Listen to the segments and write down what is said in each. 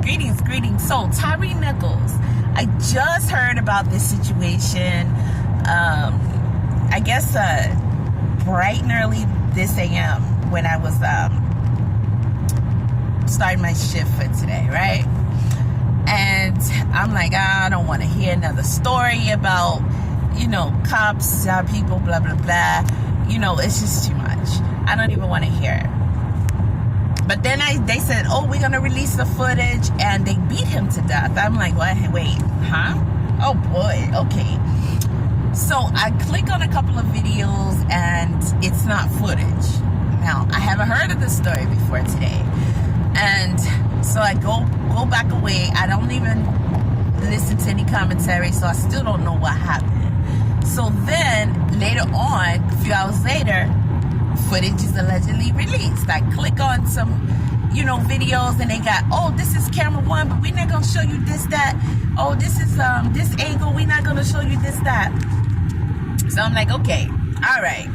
Greetings. So, Tyre Nichols, I just heard about this situation. I guess bright and early this a.m. when I was starting my shift for today, right? And I'm like, I don't want to hear another story about, cops, people, blah, blah, blah. It's just too much. I don't even want to hear it. But then they said, oh, we're going to release the footage, and they beat him to death. I'm like, what? Wait, huh? Oh, boy, okay. So I click on a couple of videos, and it's not footage. Now, I haven't heard of this story before today. And so I go back away. I don't even listen to any commentary, so I still don't know what happened. So then, later on, a few hours later, footage is allegedly released. I click on some, videos, and they got, oh, this is camera one, but we're not gonna show you this, that. Oh, this is this angle, we're not gonna show you this, that. So I'm like, okay, all right.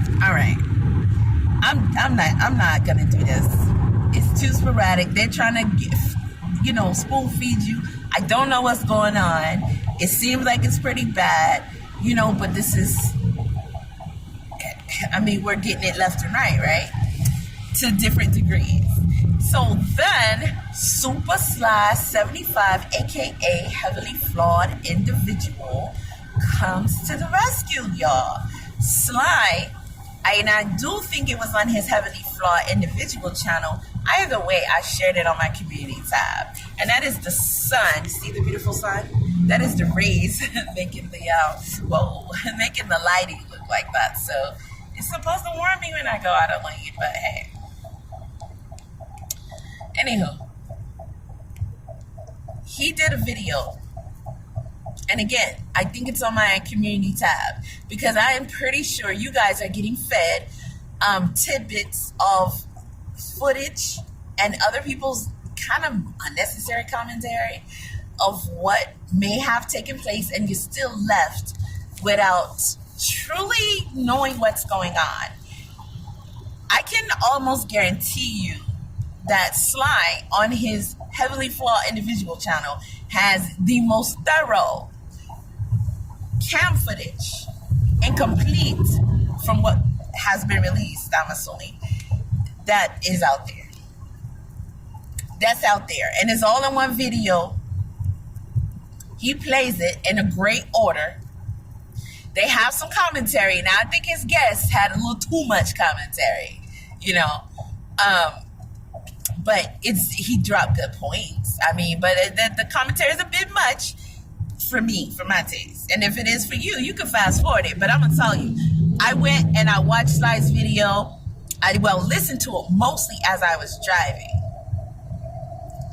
I'm not gonna do this. It's too sporadic. They're trying to spoon feed you. I don't know what's going on. It seems like it's pretty bad, but this is, we're getting it left and right? To different degrees. So then, Super Sly 75, aka Heavily Flawed Individual, comes to the rescue, y'all. Sly, and I do think it was on his Heavily Flawed Individual channel. Either way, I shared it on my community tab. And that is the sun. You see the beautiful sun? That is the rays making making the lighting look like that. So it's supposed to warm me when I go out of lane, but hey. Anywho, he did a video. And again, I think it's on my community tab because I am pretty sure you guys are getting fed tidbits of footage and other people's kind of unnecessary commentary of what may have taken place, and you're still left without truly knowing what's going on. I can almost guarantee you that Sly on his Heavily Flawed Individual channel has the most thorough cam footage and complete from what has been released, I'm assuming, that is out there. That's out there. And it's all in one video. He plays it in a great order. They have some commentary. Now, I think his guest had a little too much commentary, but he dropped good points. But the commentary is a bit much for me, for my taste. And if it is for you, you can fast forward it. But I'm going to tell you, I went and I watched Sly's video. I listened to it mostly as I was driving.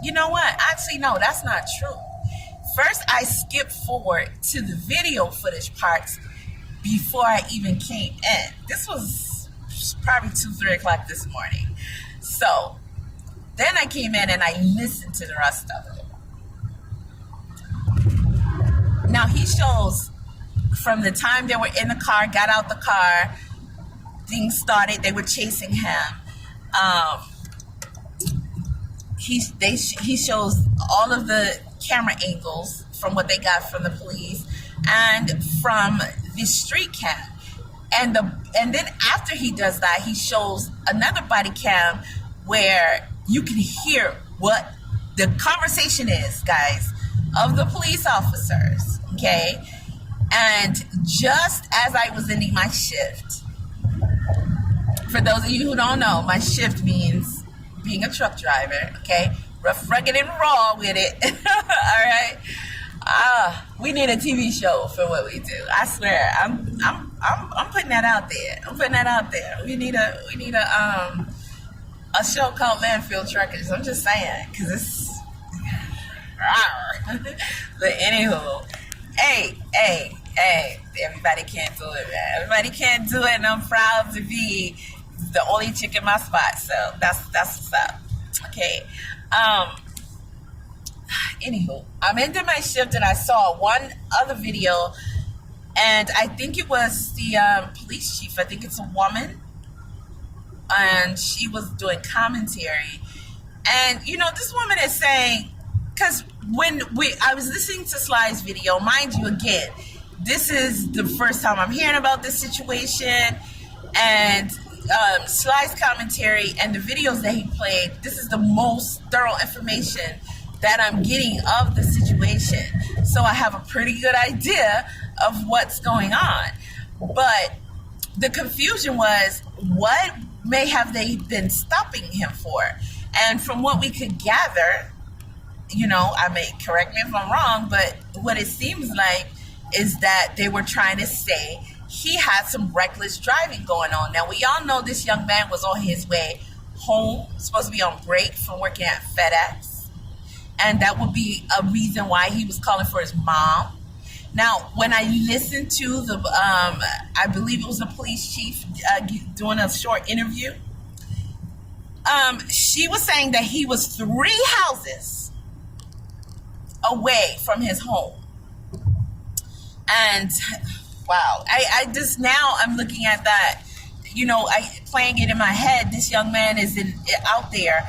You know what? Actually, no, that's not true. First, I skipped forward to the video footage parts before I even came in. This was probably 2-3 o'clock this morning. So then I came in and I listened to the rest of it. Now he shows from the time they were in the car, got out the car, things started, they were chasing him. He shows all of the camera angles from what they got from the police and from the street cam. And then after he does that, he shows another body cam where you can hear what the conversation is, guys, of the police officers, okay? And just as I was ending my shift, for those of you who don't know, my shift means being a truck driver, okay? Rough, rugged, and raw with it. All right. We need a TV show for what we do. I swear, I'm putting that out there. We need a show called Landfill Truckers. I'm just saying, because it's. But anywho, hey, everybody can't do it, man. Everybody can't do it, and I'm proud to be the only chick in my spot. So that's what's up. Okay. Anywho, I'm ending my shift and I saw one other video, and I think it was the police chief. I think it's a woman, and she was doing commentary. And this woman is saying because when I was listening to Sly's video, mind you, again, this is the first time I'm hearing about this situation, and Sly's commentary and the videos that he played, this is the most thorough information that I'm getting of the situation. So I have a pretty good idea of what's going on. But the confusion was, what may have they been stopping him for? And from what we could gather, you know, I may correct me if I'm wrong, but what it seems like is that they were trying to say he had some reckless driving going on. Now, we all know this young man was on his way home, supposed to be on break from working at FedEx. And that would be a reason why he was calling for his mom. Now, when I listened to the, I believe it was the police chief doing a short interview, she was saying that he was 3 houses away from his home. And wow, I just, now I'm looking at that, you know, playing it in my head. This young man is out there,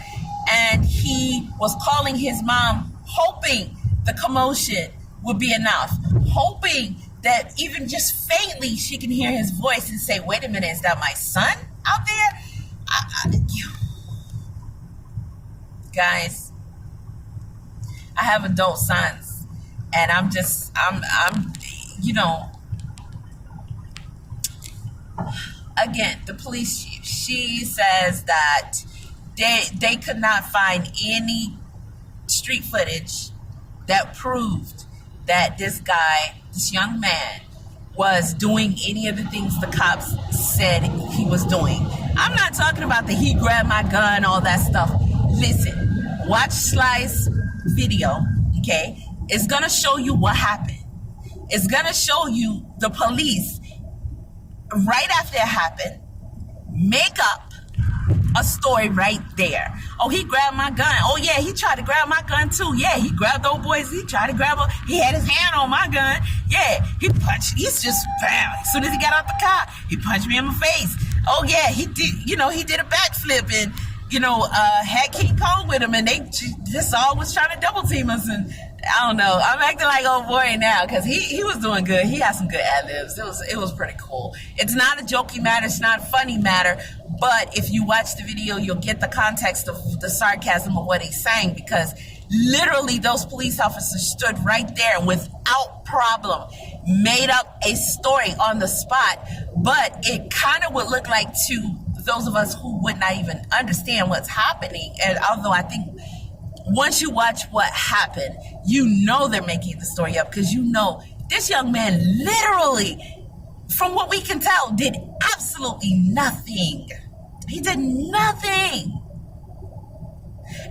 and he was calling his mom, hoping the commotion would be enough, hoping that even just faintly she can hear his voice and say, wait a minute, is that my son out there? Guys, I have adult sons, and I'm you know, again, the police chief, she says that they could not find any street footage that proved that this young man was doing any of the things the cops said he was doing. I'm not talking about the he grabbed my gun, all that stuff. Listen, watch Sly's video, okay? It's gonna show you what happened. It's gonna show you the police right after it happened make up a story right there. Oh, he grabbed my gun. Oh yeah, he tried to grab my gun too. Yeah, he grabbed old boys. He tried to grab him. He had his hand on my gun. Yeah, he punched. He's just bam. As soon as he got out the car, he punched me in my face. Oh yeah, he did. You know, he did a backflip and, you know, had King Kong with him, and they just all was trying to double team us. And I don't know. I'm acting like old boy now because he was doing good. He had some good ad-libs. It was pretty cool. It's not a jokey matter. It's not a funny matter. But if you watch the video, you'll get the context of the sarcasm of what he's saying, because literally those police officers stood right there and without problem made up a story on the spot. But it kind of would look like to those of us who would not even understand what's happening. And although I think once you watch what happened, you know they're making the story up, because you know this young man literally, from what we can tell, did absolutely nothing. He did nothing.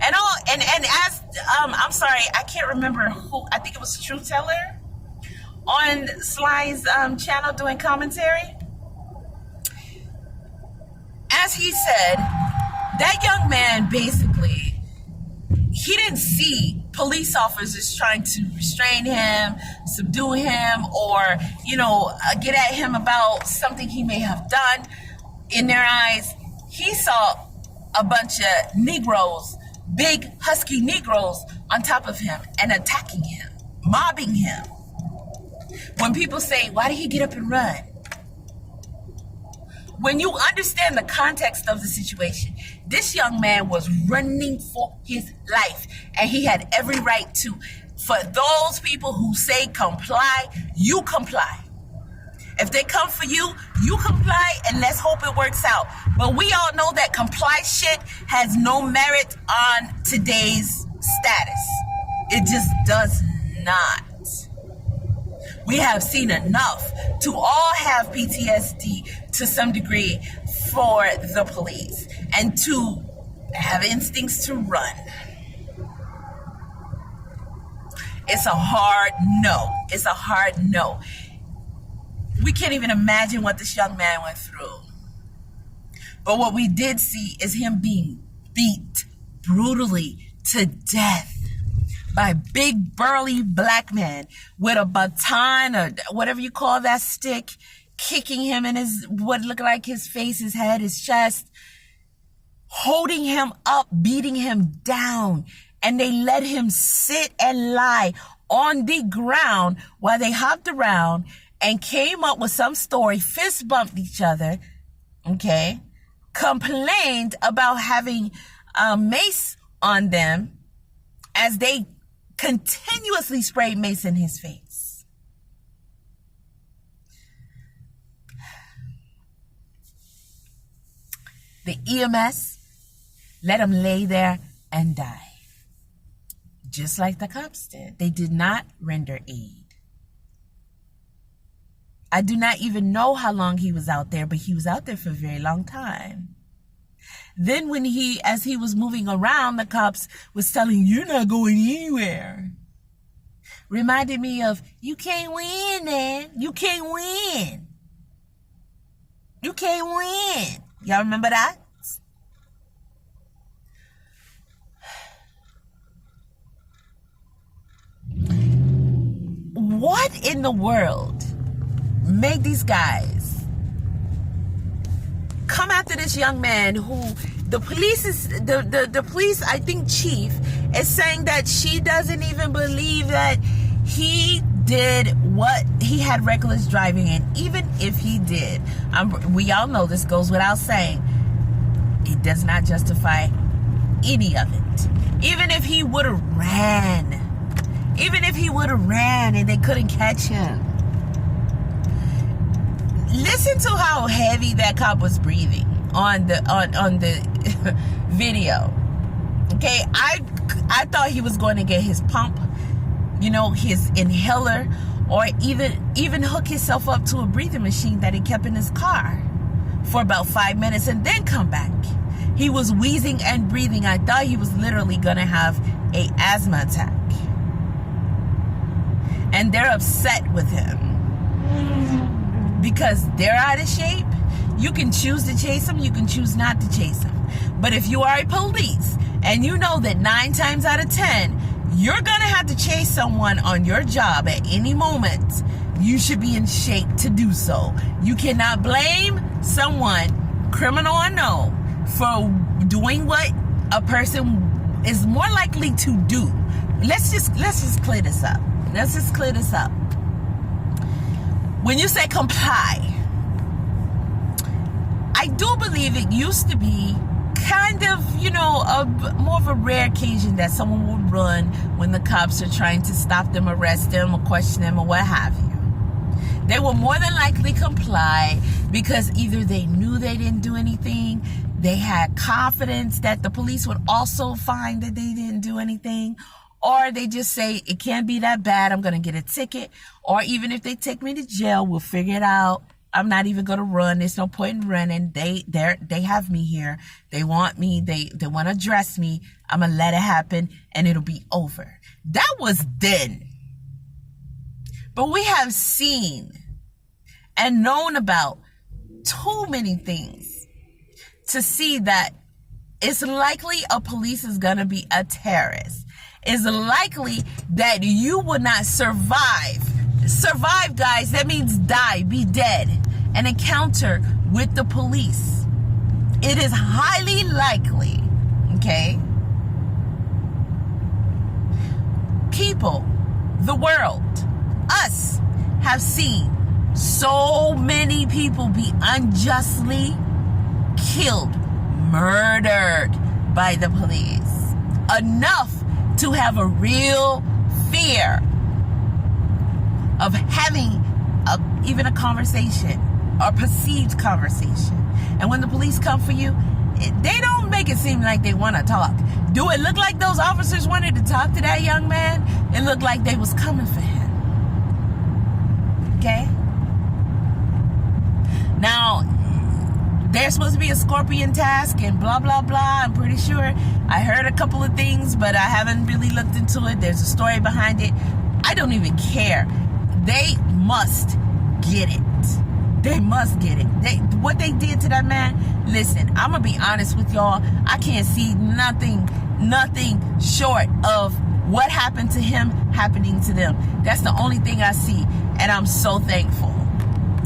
And as I'm sorry, I can't remember who. I think it was Truth Teller on Sly's channel doing commentary. As he said, that young man basically, he didn't see police officers trying to restrain him, subdue him, or, you know, get at him about something he may have done. In their eyes, he saw a bunch of Negroes, big husky Negroes, on top of him and attacking him, mobbing him. When people say, why did he get up and run? When you understand the context of the situation, this young man was running for his life, and he had every right to. For those people who say comply, you comply. If they come for you, you comply, and let's hope it works out. But we all know that comply shit has no merit on today's status. It just does not. We have seen enough to all have PTSD to some degree for the police and to have instincts to run. It's a hard no. It's a hard no. We can't even imagine what this young man went through. But what we did see is him being beat brutally to death by a big burly black man with a baton or whatever you call that stick, kicking him in his, what looked like his face, his head, his chest, holding him up, beating him down. and they let him sit and lie on the ground while they hopped around and came up with some story, fist bumped each other, okay, complained about having mace on them as they continuously sprayed mace in his face. The EMS let him lay there and die. Just like the cops did. They did not render aid. I do not even know how long he was out there, but he was out there for a very long time. Then when as he was moving around, the cops was telling, "You're not going anywhere." Reminded me of, you can't win, man. You can't win. You can't win. Y'all remember that? What in the world made these guys come after this young man who the police, I think chief, is saying that she doesn't even believe that he did what he had reckless driving, and even if he did, we all know this goes without saying, it does not justify any of it. Even if he would have ran and they couldn't catch him. Listen to how heavy that cop was breathing on the video. Okay, I thought he was going to get his pump, his inhaler, or even hook himself up to a breathing machine that he kept in his car for about 5 minutes and then come back. He was wheezing and breathing. I thought he was literally going to have an asthma attack. And they're upset with him because they're out of shape. You can choose to chase them. You can choose not to chase them. But if you are a police and you know that 9 times out of 10, you're going to have to chase someone on your job at any moment, you should be in shape to do so. You cannot blame someone, criminal or no, for doing what a person is more likely to do. Let's just clear this up. When you say comply, I do believe it used to be kind of, more of a rare occasion that someone would run when the cops are trying to stop them, arrest them, or question them, or what have you. They will more than likely comply because either they knew they didn't do anything, they had confidence that the police would also find that they didn't do anything, or they just say, it can't be that bad, I'm going to get a ticket. Or even if they take me to jail, we'll figure it out. I'm not even going to run. There's no point in running. They have me here. They want me. They want to address me. I'm going to let it happen and it'll be over. That was then. But we have seen and known about too many things to see that it's likely a police is going to be a terrorist. It's likely that you will not survive. Survive, guys, that means die, be dead. An encounter with the police. It is highly likely, okay? People, the world, us, have seen so many people be unjustly killed, murdered by the police. Enough to have a real fear of having even a conversation or perceived conversation. And when the police come for you, they don't make it seem like they want to talk. Do it look like those officers wanted to talk to that young man? It looked like they was coming for him. Okay? Now, there's supposed to be a scorpion task and blah, blah, blah. I'm pretty sure I heard a couple of things, but I haven't really looked into it. There's a story behind it. I don't even care. They must get it. They must get it. What they did to that man, listen, I'm going to be honest with y'all. I can't see nothing short of what happened to him happening to them. That's the only thing I see. And I'm so thankful.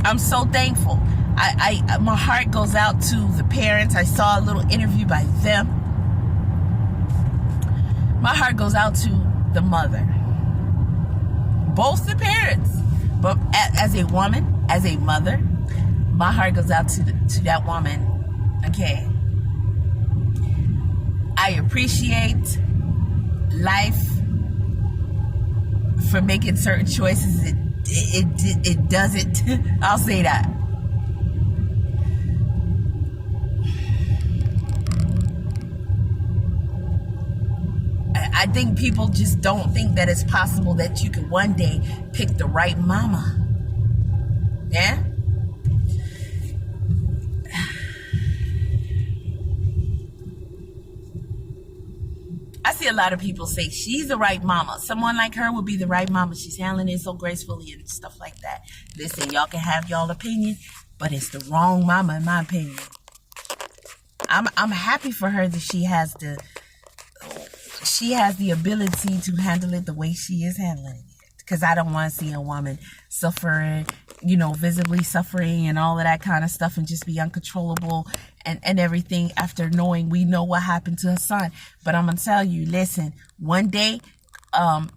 I'm so thankful. My heart goes out to the parents. I saw a little interview by them. My heart goes out to the mother, both the parents, but as a woman, as a mother, my heart goes out to that woman. Okay, I appreciate life for making certain choices. It doesn't. I'll say that. I think people just don't think that it's possible that you could one day pick the right mama. Yeah? I see a lot of people say she's the right mama. Someone like her would be the right mama. She's handling it so gracefully and stuff like that. Listen, y'all can have y'all opinion, but it's the wrong mama in my opinion. I'm happy for her that she has the ability to handle it the way she is handling it. Because I don't want to see a woman suffering, visibly suffering and all of that kind of stuff and just be uncontrollable and everything after knowing we know what happened to her son. But I'm going to tell you, listen, one day,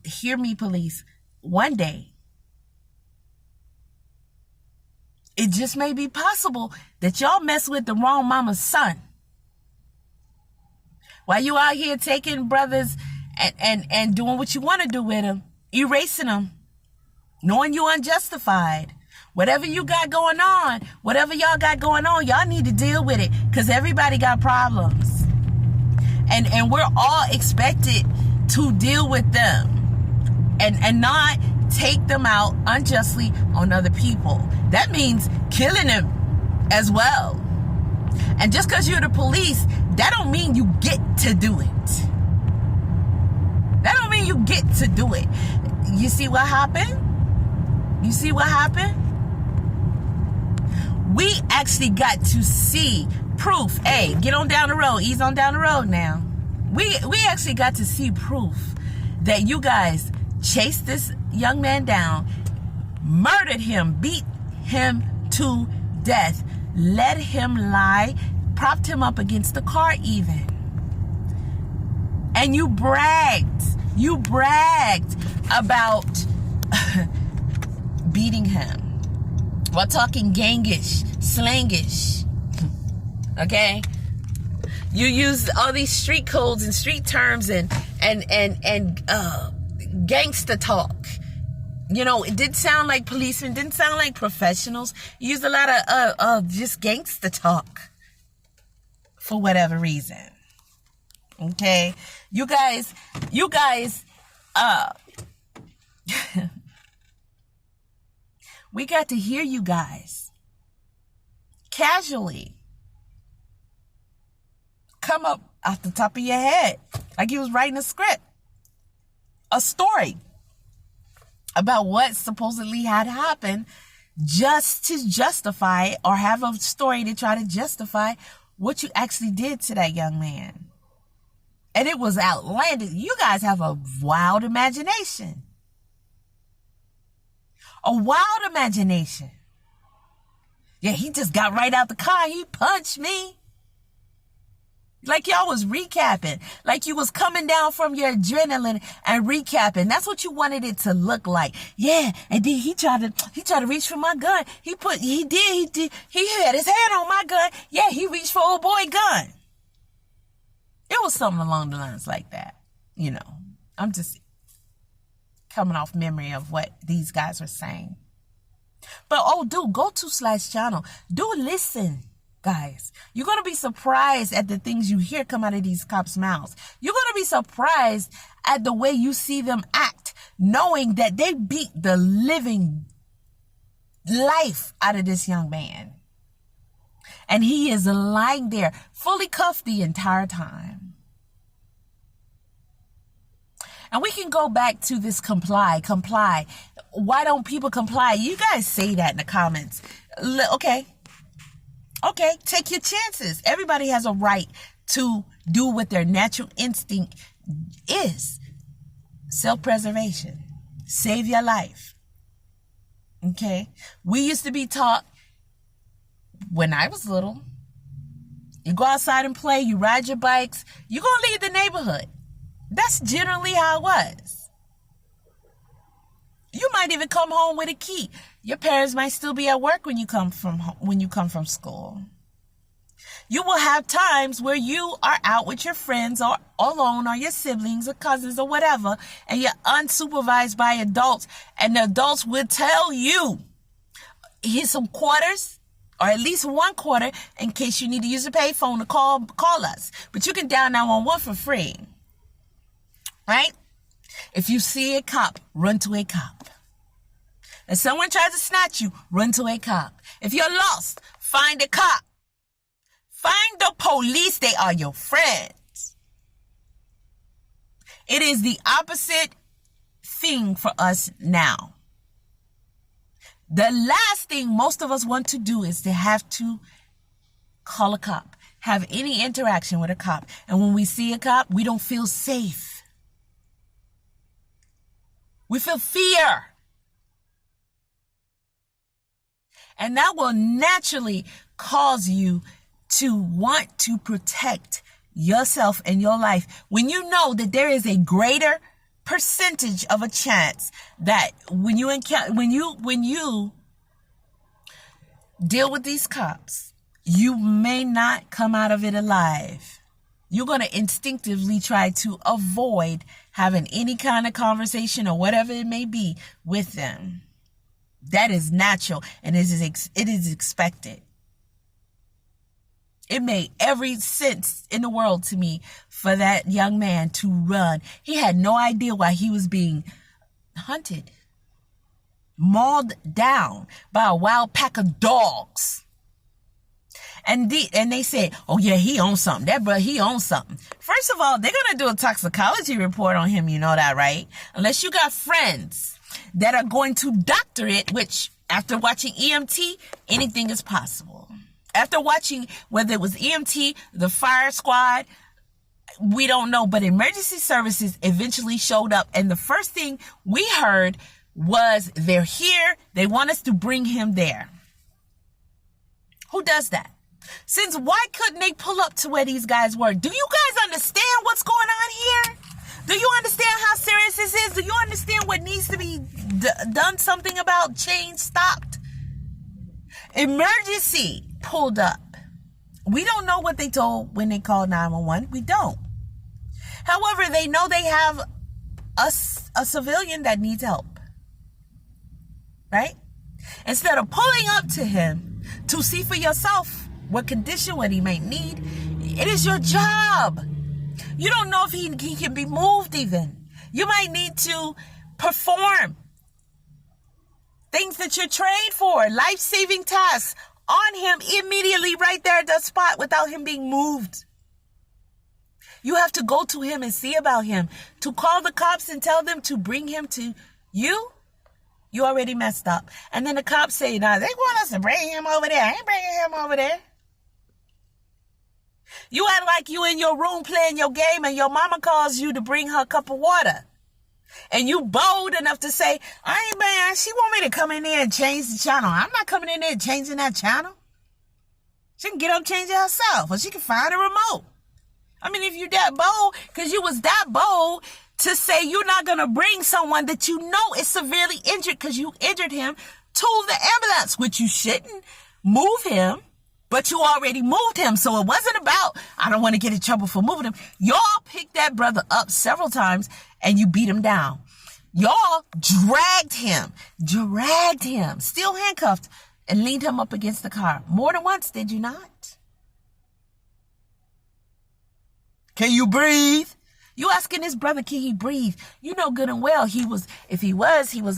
hear me, police, one day, it just may be possible that y'all mess with the wrong mama's son. While you out here taking brothers and doing what you want to do with them, erasing them, knowing you unjustified. Whatever you got going on, whatever y'all got going on, y'all need to deal with it because everybody got problems. And we're all expected to deal with them and not take them out unjustly on other people. That means killing them as well. And just because you're the police, that don't mean you get to do it. That don't mean you get to do it. You see what happened? You see what happened? We actually got to see proof. Hey, get on down the road. Ease on down the road now. We actually got to see proof that you guys chased this young man down, murdered him, beat him to death, let him lie, propped him up against the car even. And you bragged about beating him while talking gangish, slangish. Okay? You use all these street codes and street terms and gangster talk. It didn't sound like policemen, didn't sound like professionals. You used a lot of just gangster talk for whatever reason. Okay? You guys, we got to hear you guys casually come up off the top of your head like you was writing a script, a story about what supposedly had happened just to justify or have a story to try to justify what you actually did to that young man. And it was outlandish. You guys have a wild imagination. A wild imagination. Yeah, he just got right out the car. He punched me. Like y'all was recapping. Like you was coming down from your adrenaline and recapping. That's what you wanted it to look like. Yeah, and then he tried to reach for my gun. He had his hand on my gun. Yeah, he reached for old boy gun. It was something along the lines like that. I'm just coming off memory of what these guys were saying. But go to /channel. Do listen, guys. You're going to be surprised at the things you hear come out of these cops' mouths. You're going to be surprised at the way you see them act, knowing that they beat the living life out of this young man. And he is lying there, fully cuffed the entire time. And we can go back to this comply. Why don't people comply? You guys say that in the comments. Okay, take your chances. Everybody has a right to do what their natural instinct is. Self-preservation. Save your life. Okay? We used to be taught when I was little, you go outside and play, you ride your bikes, you're going to leave the neighborhood. That's generally how it was. You might even come home with a key. Your parents might still be at work when you come from school. You will have times where you are out with your friends or alone or your siblings or cousins or whatever, and you're unsupervised by adults, and the adults will tell you, here's some quarters, or at least one quarter, in case you need to use a payphone to call us. But you can dial 911 for free. Right? If you see a cop, run to a cop. If someone tries to snatch you, run to a cop. If you're lost, find a cop. Find the police. They are your friends. It is the opposite thing for us now. The last thing most of us want to do is to have to call a cop, have any interaction with a cop. And when we see a cop, we don't feel safe. We feel fear. And that will naturally cause you to want to protect yourself and your life when you know that there is a greater percentage of a chance that when you deal with these cops, you may not come out of it alive. You're going to instinctively try to avoid having any kind of conversation or whatever it may be with them. That is natural, and it is expected. It made every sense in the world to me for that young man to run. He had no idea why he was being hunted, mauled down by a wild pack of dogs. And they said, oh yeah, he owns something. That brother, he owns something. First of all, they're going to do a toxicology report on him. You know that, right? Unless you got friends that are going to doctor it, which after watching EMT, anything is possible. After watching whether it was EMT, the fire squad, we don't know, but emergency services eventually showed up. And the first thing we heard was, they're here. They want us to bring him there. Who does that? Since why couldn't they pull up to where these guys were? Do you guys understand what's going on here? Do you understand how serious this is? Do you understand what needs to be done something about? Change, stopped. Emergency pulled up. We don't know what they told when they called 911. We don't. However, they know they have a civilian that needs help. Right? Instead of pulling up to him to see for yourself what condition, what he may need, it is your job. You don't know if he can be moved even. You might need to perform things that you're trained for, life-saving tasks on him immediately right there at that spot without him being moved. You have to go to him and see about him. To call the cops and tell them to bring him to you, you already messed up. And then the cops say, nah, they want us to bring him over there. I ain't bringing him over there. You act like you in your room playing your game and your mama calls you to bring her a cup of water. And you bold enough to say, she want me to come in there and change the channel. I'm not coming in there and changing that channel. She can get up and change it herself, or she can find a remote. I mean, if you're that bold, because you was that bold to say you're not going to bring someone that you know is severely injured because you injured him to the ambulance, which you shouldn't move him, but you already moved him. So it wasn't about, I don't want to get in trouble for moving him. Y'all picked that brother up several times and you beat him down. Y'all dragged him, still handcuffed, and leaned him up against the car. More than once, did you not? Can you breathe? You asking his brother, can he breathe? You know good and well he was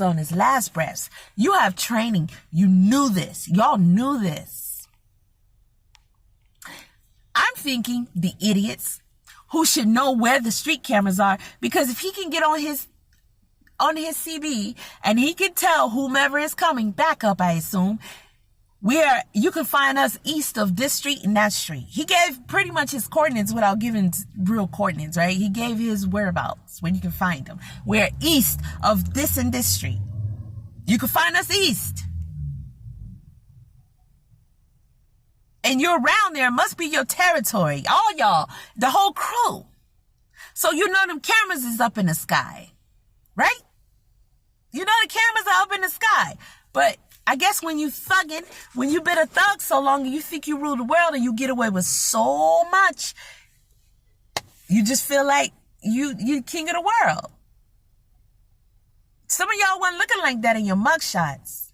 on his last breaths. You have training. You knew this. Y'all knew this. I'm thinking the idiots who should know where the street cameras are, because if he can get on his CB and he can tell whomever is coming back up, I assume, where you can find us east of this street and that street. He gave pretty much his coordinates without giving real coordinates, right? He gave his whereabouts when you can find them. We're east of this and this street. You can find us east. And you're around there. It must be your territory. All y'all, the whole crew. So you know them cameras is up in the sky, right? You know the cameras are up in the sky. But I guess when you thugging, when you've been a thug so long and you think you rule the world and you get away with so much, you just feel like you king of the world. Some of y'all weren't looking like that in your mugshots.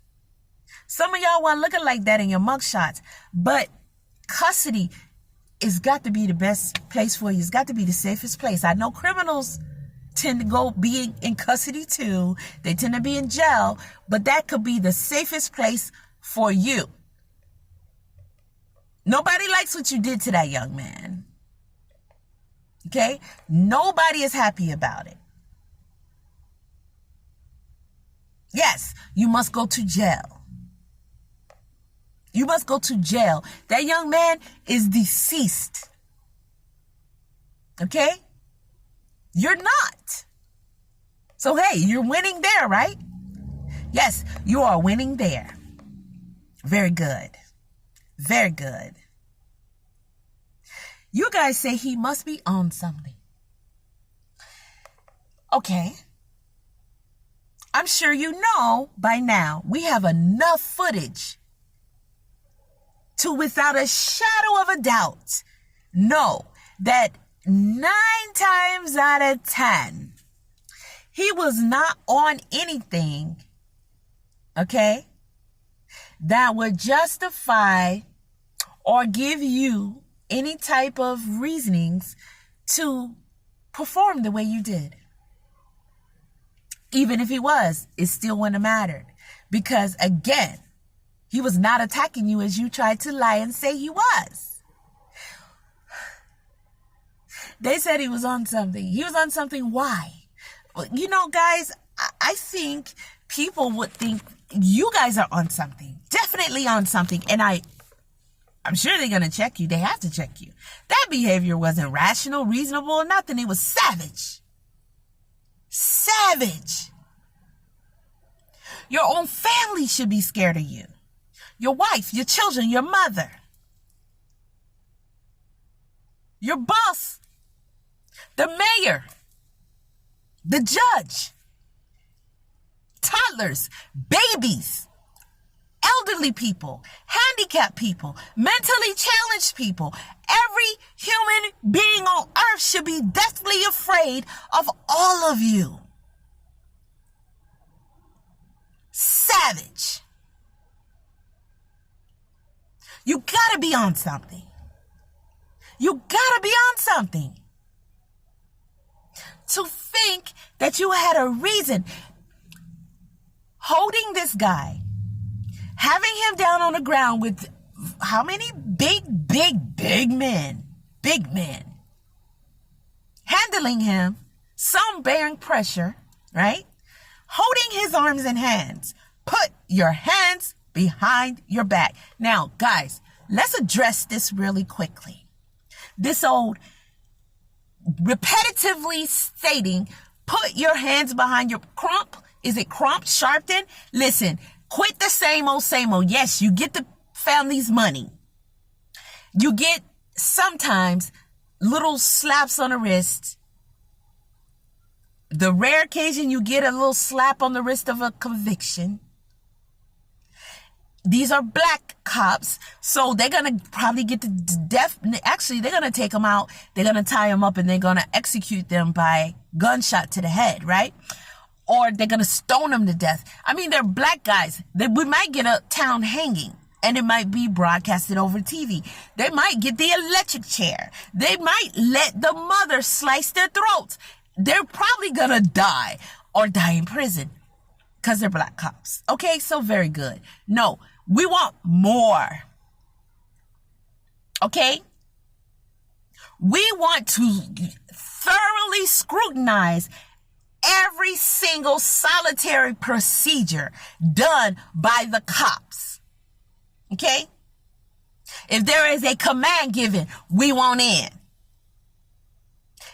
Some of y'all weren't looking like that in your mugshots. But custody has got to be the best place for you. It's got to be the safest place. I know criminals tend to go be in custody too. They tend to be in jail, but that could be the safest place for you. Nobody likes what you did to that young man. Okay? Nobody is happy about it. Yes, you must go to jail. You must go to jail. That young man is deceased. Okay? You're not. So, hey, you're winning there, right? Yes, you are winning there. Very good. Very good. You guys say he must be on something. Okay. I'm sure you know by now we have enough footage to, without a shadow of a doubt, know that 9 times out of 10, he was not on anything, okay, that would justify or give you any type of reasonings to perform the way you did. Even if he was, it still wouldn't have mattered. Because, again, he was not attacking you as you tried to lie and say he was. They said he was on something. He was on something. Why? You know, guys, I think people would think you guys are on something. Definitely on something. And I'm sure they're going to check you. They have to check you. That behavior wasn't rational, reasonable, or nothing. It was savage. Savage. Your own family should be scared of you. Your wife, your children, your mother, your boss, the mayor, the judge, toddlers, babies, elderly people, handicapped people, mentally challenged people. Every human being on earth should be deathly afraid of all of you. Savage. You gotta be on something. You gotta be on something. To think that you had a reason holding this guy, having him down on the ground with how many big men, handling him, some bearing pressure, right? Holding his arms and hands. Put your hands behind your back. Now, guys, let's address this really quickly. This old repetitively stating, put your hands behind your crump. Is it crump, Sharpton? Listen, quit the same old. Yes, you get the family's money. You get sometimes little slaps on the wrist. The rare occasion you get a little slap on the wrist of a conviction. These are black cops, so they're going to probably get the death. Actually, they're going to take them out. They're going to tie them up and they're going to execute them by gunshot to the head, right? Or they're going to stone them to death. I mean, they're black guys. We might get a town hanging and it might be broadcasted over TV. They might get the electric chair. They might let the mother slice their throats. They're probably going to die or die in prison because they're black cops. Okay, so very good. No, we want more. Okay? We want to thoroughly scrutinize every single solitary procedure done by the cops. Okay? If there is a command given, we want in.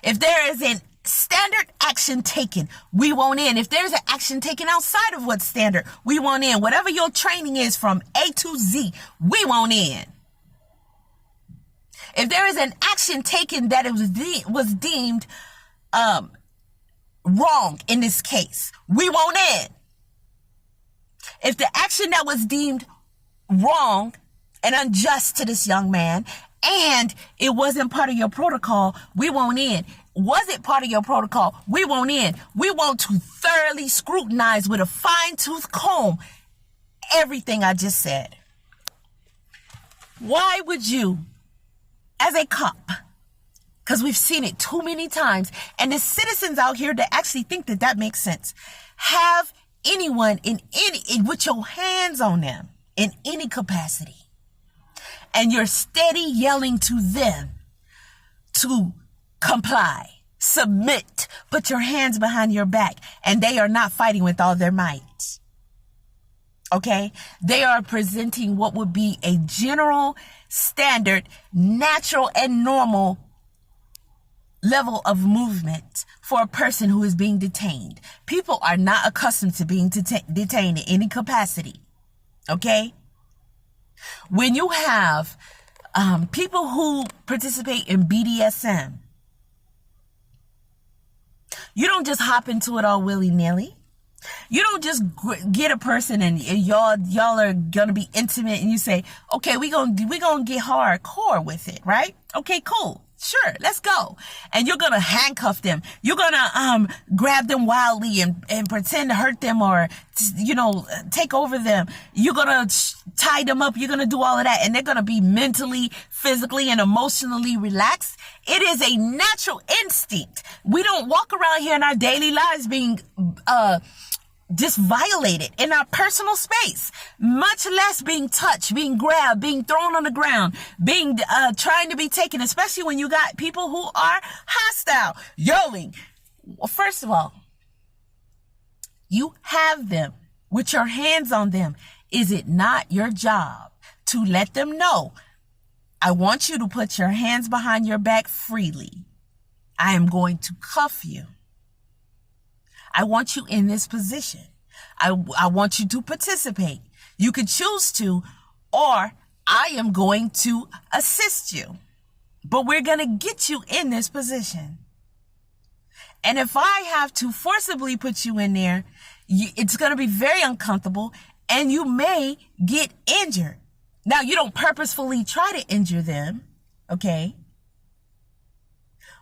If there is an standard action taken, we want in. If there's an action taken outside of what's standard, we want in. Whatever your training is from A to Z, we want in. If there is an action taken that it was deemed wrong in this case. We won't end. If the action that was deemed wrong and unjust to this young man, and it wasn't part of your protocol, we won't end. Was it part of your protocol? We won't end. We want to thoroughly scrutinize with a fine-tooth comb everything I just said. Why would you, as a cop, because we've seen it too many times, and there's citizens out here that actually think that that makes sense, have anyone with your hands on them in any capacity, and you're steady yelling to them to comply, submit, put your hands behind your back, and they are not fighting with all their might. Okay? They are presenting what would be a general, standard, natural, and normal level of movement for a person who is being detained. People are not accustomed to being detained in any capacity. Okay? When you have people who participate in BDSM, you don't just hop into it all willy-nilly. You don't just get a person and y'all are gonna be intimate and you say, okay, we gonna get hardcore with it, right? Okay, cool. Sure, let's go. And you're gonna handcuff them. You're gonna grab them wildly and pretend to hurt them or take over them. You're gonna tie them up. You're gonna do all of that, and they're gonna be mentally, physically, and emotionally relaxed. It is a natural instinct. We don't walk around here in our daily lives being just violated in our personal space, much less being touched, being grabbed, being thrown on the ground, being trying to be taken, especially when you got people who are hostile, yelling. Well, first of all, you have them with your hands on them. Is it not your job to let them know, I want you to put your hands behind your back freely. I am going to cuff you. I want you in this position. I want you to participate. You could choose to, or I am going to assist you. But we're going to get you in this position. And if I have to forcibly put you in there, it's going to be very uncomfortable and you may get injured. Now, you don't purposefully try to injure them, okay?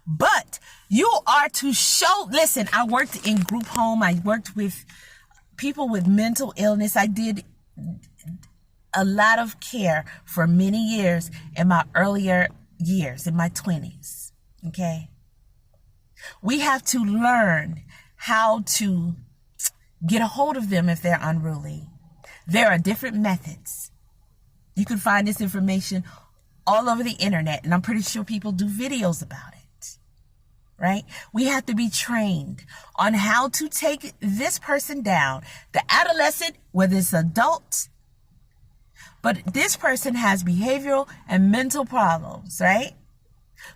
But you are to show, listen, I worked in group home. I worked with people with mental illness. I did a lot of care for many years in my earlier years, in my 20s, okay? We have to learn how to get a hold of them if they're unruly. There are different methods. You can find this information all over the internet, and I'm pretty sure people do videos about it, right? We have to be trained on how to take this person down. The adolescent, whether it's adult, but this person has behavioral and mental problems, right?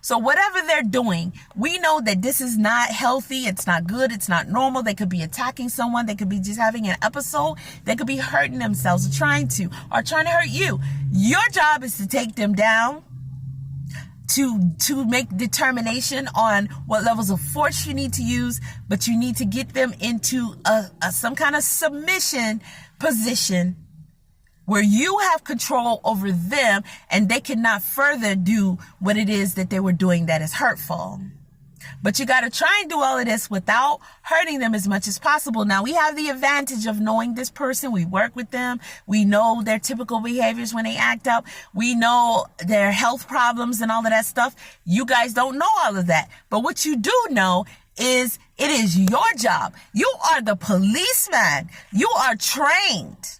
So whatever they're doing, we know that this is not healthy. It's not good. It's not normal. They could be attacking someone. They could be just having an episode. They could be hurting themselves or trying to hurt you. Your job is to take them down, to make determination on what levels of force you need to use, but you need to get them into some kind of submission position where you have control over them and they cannot further do what it is that they were doing that is hurtful. But you got to try and do all of this without hurting them as much as possible. Now, we have the advantage of knowing this person. We work with them. We know their typical behaviors when they act up. We know their health problems and all of that stuff. You guys don't know all of that. But what you do know is it is your job. You are the policeman. You are trained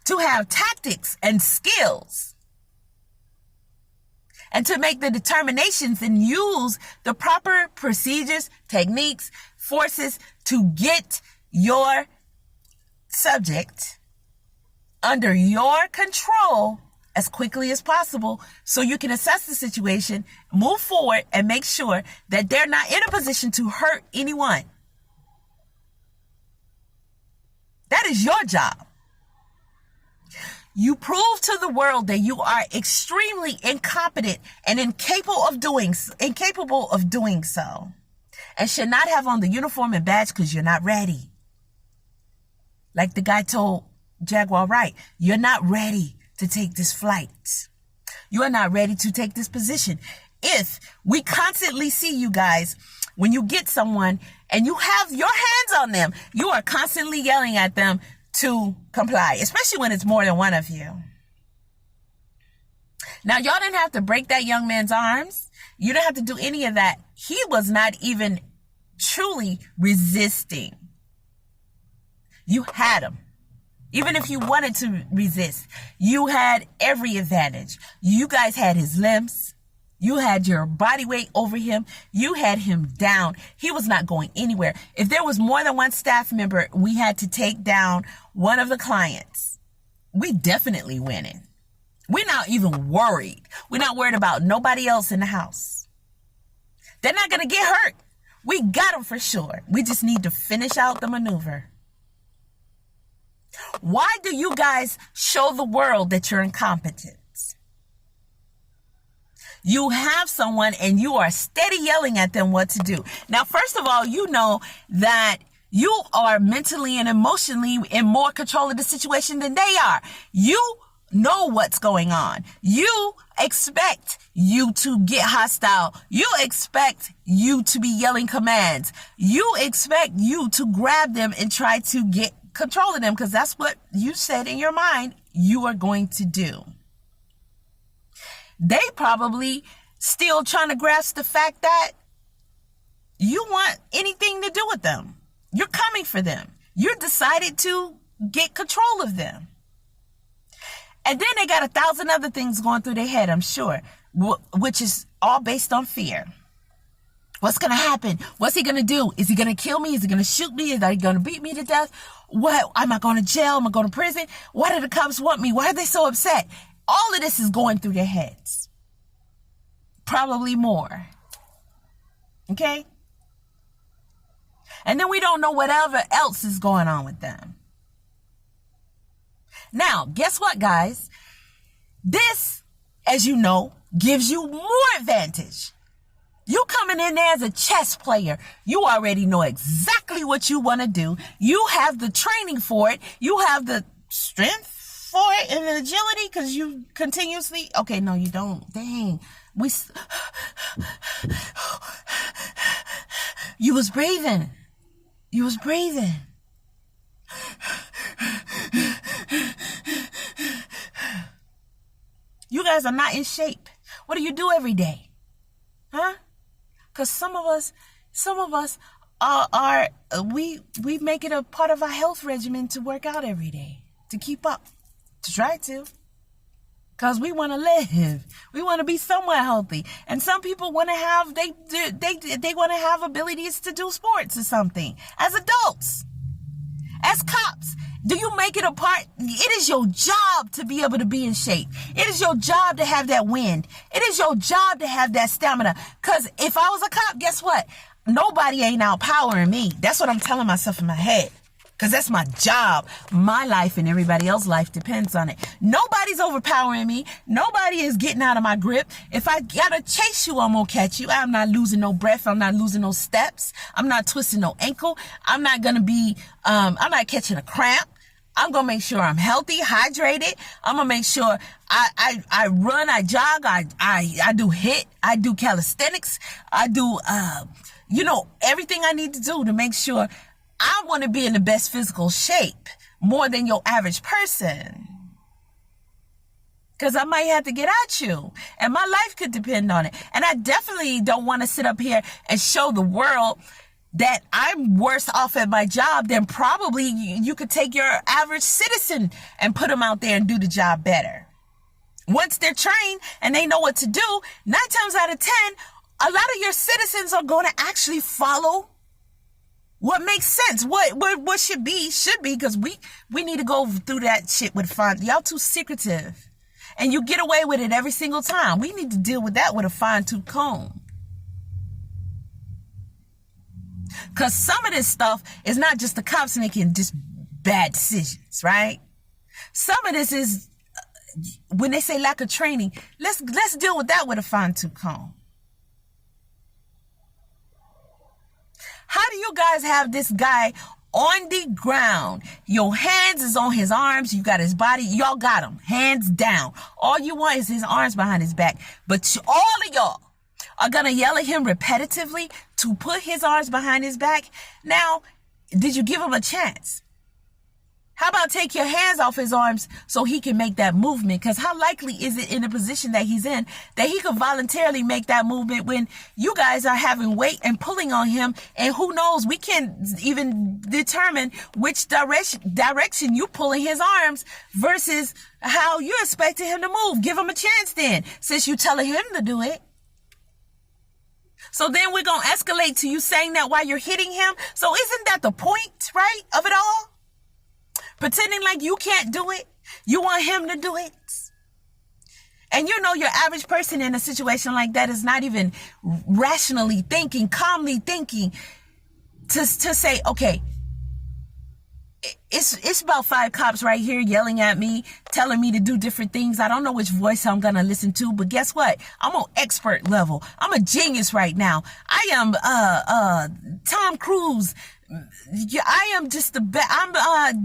to have tactics and skills and to make the determinations and use the proper procedures, techniques, forces to get your subject under your control as quickly as possible so you can assess the situation, move forward, and make sure that they're not in a position to hurt anyone. That is your job. You prove to the world that you are extremely incompetent and incapable of doing so, and should not have on the uniform and badge because you're not ready. Like the guy told Jaguar Wright, you're not ready to take this flight. You are not ready to take this position. If we constantly see you guys, when you get someone and you have your hands on them, you are constantly yelling at them to comply, especially when it's more than one of you. Now, y'all didn't have to break that young man's arms. You didn't have to do any of that. He was not even truly resisting. You had him. Even if you wanted to resist, you had every advantage. You guys had his limbs. You had your body weight over him. You had him down. He was not going anywhere. If there was more than one staff member, we had to take down one of the clients. We definitely winning. We're not even worried. We're not worried about nobody else in the house. They're not going to get hurt. We got them for sure. We just need to finish out the maneuver. Why do you guys show the world that you're incompetent? You have someone and you are steady yelling at them what to do. Now, first of all, you know that you are mentally and emotionally in more control of the situation than they are. You know what's going on. You expect you to get hostile. You expect you to be yelling commands. You expect you to grab them and try to get control of them because that's what you said in your mind you are going to do. They probably still trying to grasp the fact that you want anything to do with them. You're coming for them. You're decided to get control of them. And then they got 1,000 other things going through their head, I'm sure, which is all based on fear. What's going to happen? What's he going to do? Is he going to kill me? Is he going to shoot me? Is he going to beat me to death? What? Am I going to jail? Am I going to prison? Why do the cops want me? Why are they so upset? All of this is going through their heads. Probably more. Okay? And then we don't know whatever else is going on with them. Now, guess what, guys? This, as you know, gives you more advantage. You coming in there as a chess player. You already know exactly what you want to do. You have the training for it. You have the strength for it and the agility because you continuously... Okay, no, you don't. Dang. You was breathing. You was breathing. You guys are not in shape. What do you do every day? Huh? Because some of us we make it a part of our health regimen to work out every day, to keep up, to try to. Because we want to live. We want to be somewhat healthy. And some people want to have, they want to have abilities to do sports or something. As adults, as cops, do you make it a part? It is your job to be able to be in shape. It is your job to have that wind. It is your job to have that stamina. Because if I was a cop, guess what? Nobody ain't outpowering me. That's what I'm telling myself in my head. Because that's my job. My life and everybody else's life depends on it. Nobody's overpowering me. Nobody is getting out of my grip. If I gotta chase you, I'm gonna catch you. I'm not losing no breath. I'm not losing no steps. I'm not twisting no ankle. I'm not gonna be, I'm not catching a cramp. I'm gonna make sure I'm healthy, hydrated. I'm gonna make sure I run, I jog, I do HIIT, I do calisthenics, I do, everything I need to do to make sure I want to be in the best physical shape more than your average person. Because I might have to get at you. And my life could depend on it. And I definitely don't want to sit up here and show the world that I'm worse off at my job than probably you could take your average citizen and put them out there and do the job better. Once they're trained and they know what to do, 9 times out of 10, a lot of your citizens are going to actually follow what makes sense, what should be, because we need to go through that shit with fun. Y'all too secretive. And you get away with it every single time. We need to deal with that with a fine-tooth comb. Because some of this stuff is not just the cops making just bad decisions, right? Some of this is when they say lack of training, let's deal with that with a fine-tooth comb. How do you guys have this guy on the ground? Your hands is on his arms. You got his body. Y'all got him hands down. All you want is his arms behind his back. But all of y'all are going to yell at him repetitively to put his arms behind his back. Now, did you give him a chance? How about take your hands off his arms so he can make that movement? Because how likely is it in the position that he's in that he could voluntarily make that movement when you guys are having weight and pulling on him? And who knows, we can't even determine which direction you pulling his arms versus how you're expecting him to move. Give him a chance then, since you telling him to do it. So then we're going to escalate to you saying that while you're hitting him. So isn't that the point, right, of it all? Pretending like you can't do it. You want him to do it. And you know your average person in a situation like that is not even rationally thinking, calmly thinking to say, okay, it's about 5 cops right here yelling at me, telling me to do different things. I don't know which voice I'm going to listen to, but guess what? I'm on expert level. I'm a genius right now. I am Tom Cruise. I am just the best. I'm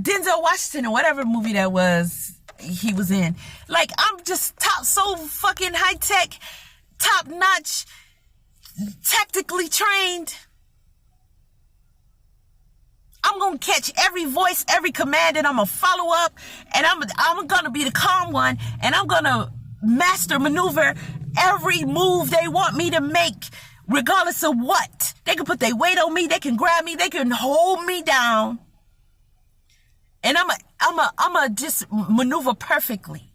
Denzel Washington or whatever movie that was he was in. Like, I'm just so fucking high tech, top notch, tactically trained. I'm going to catch every voice, every command, and I'm going to follow up, and I'm going to be the calm one, and I'm going to master maneuver every move they want me to make, regardless of what. They can put their weight on me, they can grab me, they can hold me down, and I'm just maneuver perfectly.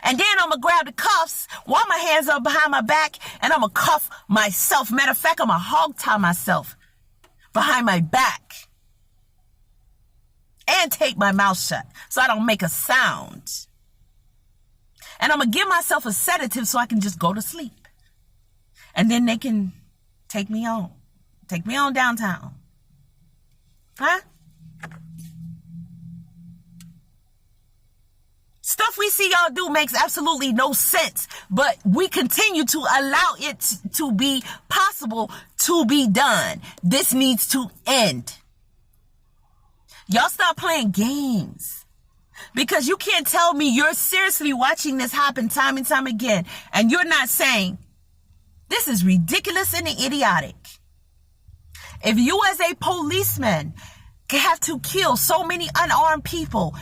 And then I'm going to grab the cuffs while my hands are behind my back, and I'm going to cuff myself. Matter of fact, I'm going to hog tie myself behind my back and take my mouth shut so I don't make a sound. And I'm going to give myself a sedative so I can just go to sleep. And then they can take me on downtown. Huh? Stuff we see y'all do makes absolutely no sense, but we continue to allow it to be possible to be done. This needs to end. Y'all stop playing games, because you can't tell me you're seriously watching this happen time and time again, and you're not saying, this is ridiculous and idiotic. If you as a policeman have to kill so many unarmed people,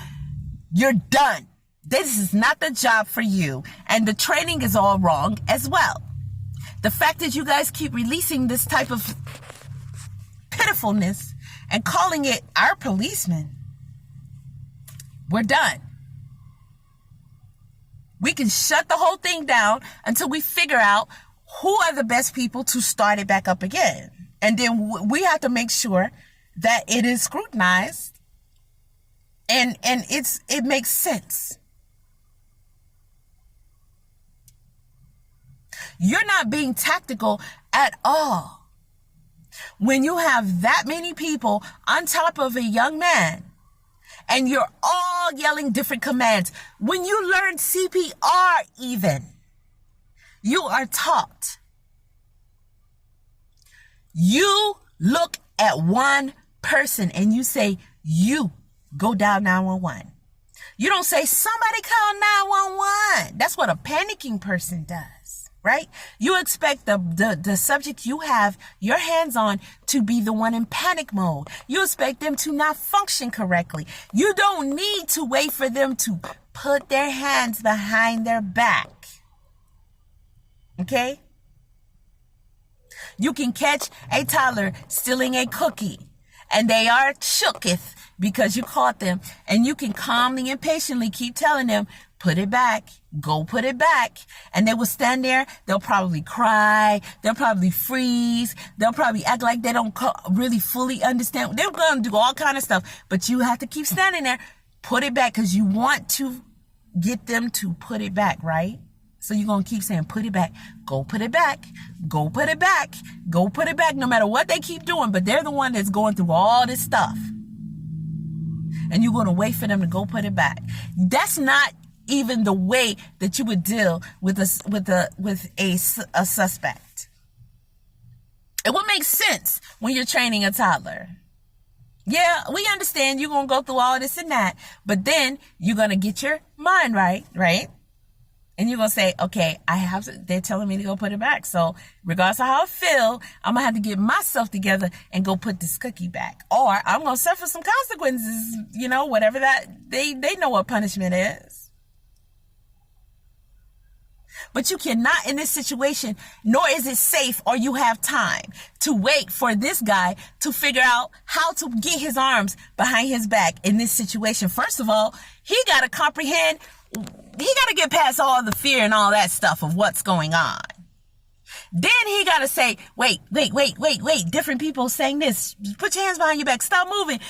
you're done. This is not the job for you. And the training is all wrong as well. The fact that you guys keep releasing this type of pitifulness and calling it our policemen, we're done. We can shut the whole thing down until we figure out who are the best people to start it back up again. And then we have to make sure that it is scrutinized and it makes sense. You're not being tactical at all. When you have that many people on top of a young man and you're all yelling different commands. When you learn CPR even, you are taught. You look at one person and you say, you go dial 911. You don't say, somebody call 911. That's what a panicking person does, right? You expect the subject you have your hands on to be the one in panic mode. You expect them to not function correctly. You don't need to wait for them to put their hands behind their back. Okay? You can catch a toddler stealing a cookie, and they are shooketh because you caught them, and you can calmly and patiently keep telling them, put it back, go put it back. And they will stand there. They'll probably cry. They'll probably freeze. They'll probably act like they don't really fully understand. They're going to do all kind of stuff, but you have to keep standing there. Put it back, because you want to get them to put it back, right? So you're going to keep saying, put it back, go put it back, go put it back, go put it back, no matter what they keep doing. But they're the one that's going through all this stuff. And you're going to wait for them to go put it back. That's not even the way that you would deal with a suspect. It would make sense when you're training a toddler. Yeah, we understand you're going to go through all this and that, but then you're going to get your mind right? And you're going to say, okay, they're telling me to go put it back. So regardless of how I feel, I'm going to have to get myself together and go put this cookie back. Or I'm going to suffer some consequences, whatever that, they know what punishment is. But you cannot in this situation, nor is it safe or you have time to wait for this guy to figure out how to get his arms behind his back in this situation. First of all, he got to comprehend, he got to get past all the fear and all that stuff of what's going on. Then he got to say, wait, different people saying this. Put your hands behind your back. Stop moving.